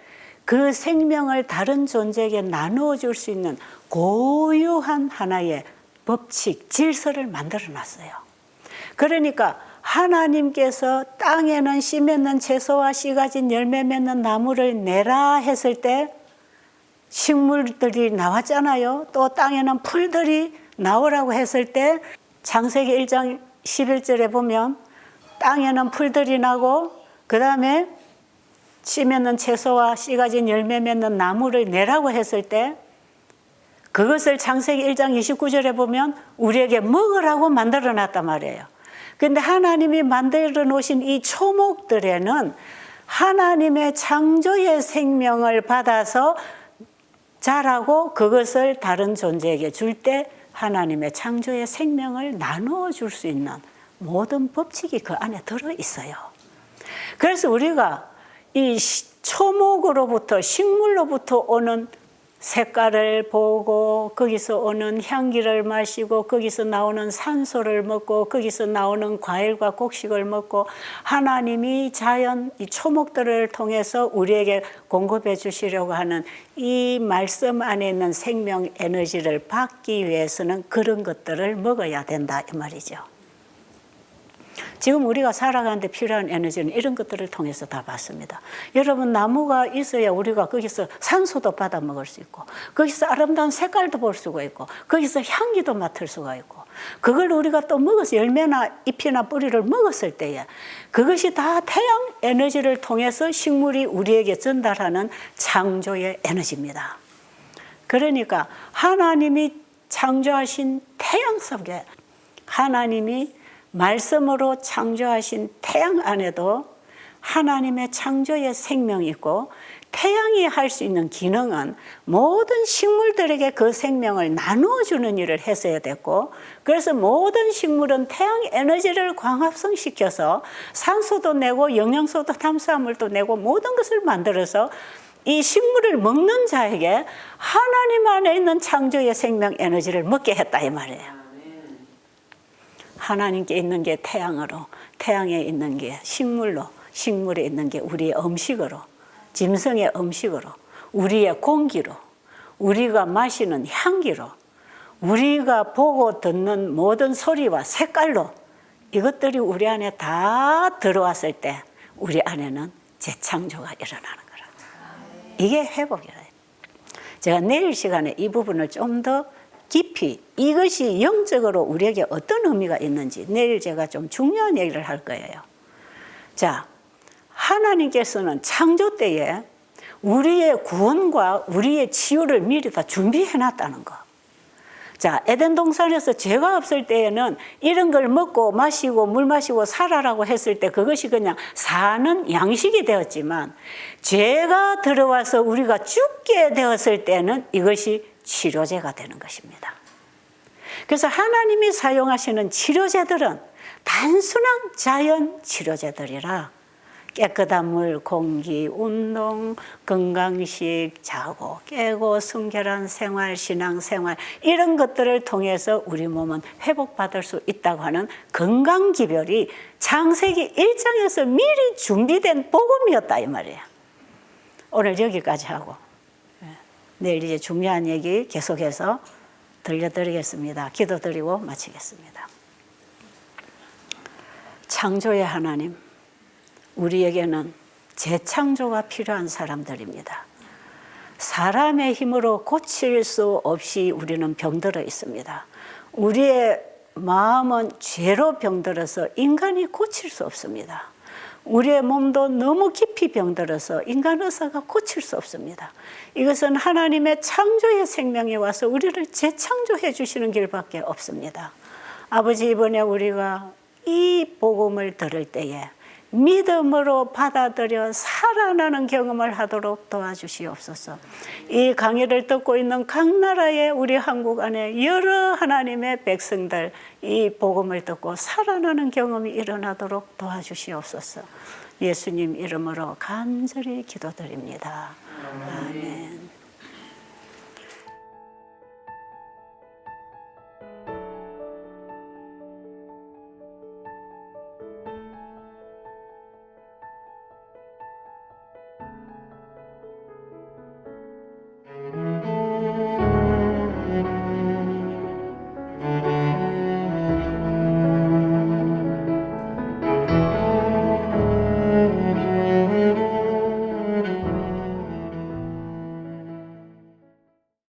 그 생명을 다른 존재에게 나누어 줄 수 있는 고유한 하나의 법칙, 질서를 만들어 놨어요. 그러니까 하나님께서 땅에는 씨 맺는 채소와 씨 가진 열매 맺는 나무를 내라 했을 때 식물들이 나왔잖아요. 또 땅에는 풀들이 나오라고 했을 때 창세기 1장 11절에 보면 땅에는 풀들이 나고 그 다음에 씨 맺는 채소와 씨 가진 열매 맺는 나무를 내라고 했을 때 그것을 창세기 1장 29절에 보면 우리에게 먹으라고 만들어 놨단 말이에요. 그런데 하나님이 만들어 놓으신 이 초목들에는 하나님의 창조의 생명을 받아서 자라고 그것을 다른 존재에게 줄 때 하나님의 창조의 생명을 나누어 줄 수 있는 모든 법칙이 그 안에 들어 있어요. 그래서 우리가 이 초목으로부터 식물로부터 오는 색깔을 보고 거기서 오는 향기를 마시고 거기서 나오는 산소를 먹고 거기서 나오는 과일과 곡식을 먹고 하나님이 자연 이 초목들을 통해서 우리에게 공급해 주시려고 하는 이 말씀 안에 있는 생명 에너지를 받기 위해서는 그런 것들을 먹어야 된다 이 말이죠. 지금 우리가 살아가는데 필요한 에너지는 이런 것들을 통해서 다 받습니다. 여러분 나무가 있어야 우리가 거기서 산소도 받아 먹을 수 있고 거기서 아름다운 색깔도 볼 수가 있고 거기서 향기도 맡을 수가 있고 그걸 우리가 또 먹어서 열매나 잎이나 뿌리를 먹었을 때에 그것이 다 태양 에너지를 통해서 식물이 우리에게 전달하는 창조의 에너지입니다. 그러니까 하나님이 창조하신 태양 속에 하나님이 말씀으로 창조하신 태양 안에도 하나님의 창조의 생명이 있고 태양이 할 수 있는 기능은 모든 식물들에게 그 생명을 나누어 주는 일을 했어야 됐고 그래서 모든 식물은 태양 에너지를 광합성시켜서 산소도 내고 영양소도 탄수화물도 내고 모든 것을 만들어서 이 식물을 먹는 자에게 하나님 안에 있는 창조의 생명 에너지를 먹게 했다 이 말이에요. 하나님께 있는 게 태양으로, 태양에 있는 게 식물로, 식물에 있는 게 우리의 음식으로, 짐승의 음식으로, 우리의 공기로, 우리가 마시는 향기로, 우리가 보고 듣는 모든 소리와 색깔로 이것들이 우리 안에 다 들어왔을 때 우리 안에는 재창조가 일어나는 거라. 이게 회복이라. 제가 내일 시간에 이 부분을 좀 더 깊이 이것이 영적으로 우리에게 어떤 의미가 있는지 내일 제가 좀 중요한 얘기를 할 거예요. 자, 하나님께서는 창조 때에 우리의 구원과 우리의 치유를 미리 다 준비해 놨다는 거. 자, 에덴 동산에서 죄가 없을 때에는 이런 걸 먹고 마시고 물 마시고 살아라고 했을 때 그것이 그냥 사는 양식이 되었지만, 죄가 들어와서 우리가 죽게 되었을 때는 이것이 치료제가 되는 것입니다. 그래서 하나님이 사용하시는 치료제들은 단순한 자연 치료제들이라, 깨끗한 물, 공기, 운동, 건강식, 자고 깨고 순결한 생활, 신앙생활, 이런 것들을 통해서 우리 몸은 회복받을 수 있다고 하는 건강기별이 창세기 1장에서 미리 준비된 복음이었다 이 말이에요. 오늘 여기까지 하고 내일 이제 중요한 얘기 계속해서 들려드리겠습니다. 기도드리고 마치겠습니다. 창조의 하나님, 우리에게는 재창조가 필요한 사람들입니다. 사람의 힘으로 고칠 수 없이 우리는 병들어 있습니다. 우리의 마음은 죄로 병들어서 인간이 고칠 수 없습니다. 우리의 몸도 너무 깊이 병들어서 인간 의사가 고칠 수 없습니다. 이것은 하나님의 창조의 생명이 와서 우리를 재창조해 주시는 길밖에 없습니다. 아버지, 이번에 우리가 이 복음을 들을 때에 믿음으로 받아들여 살아나는 경험을 하도록 도와주시옵소서. 이 강의를 듣고 있는 각 나라의 우리 한국 안에 여러 하나님의 백성들, 이 복음을 듣고 살아나는 경험이 일어나도록 도와주시옵소서. 예수님 이름으로 간절히 기도드립니다. 아멘.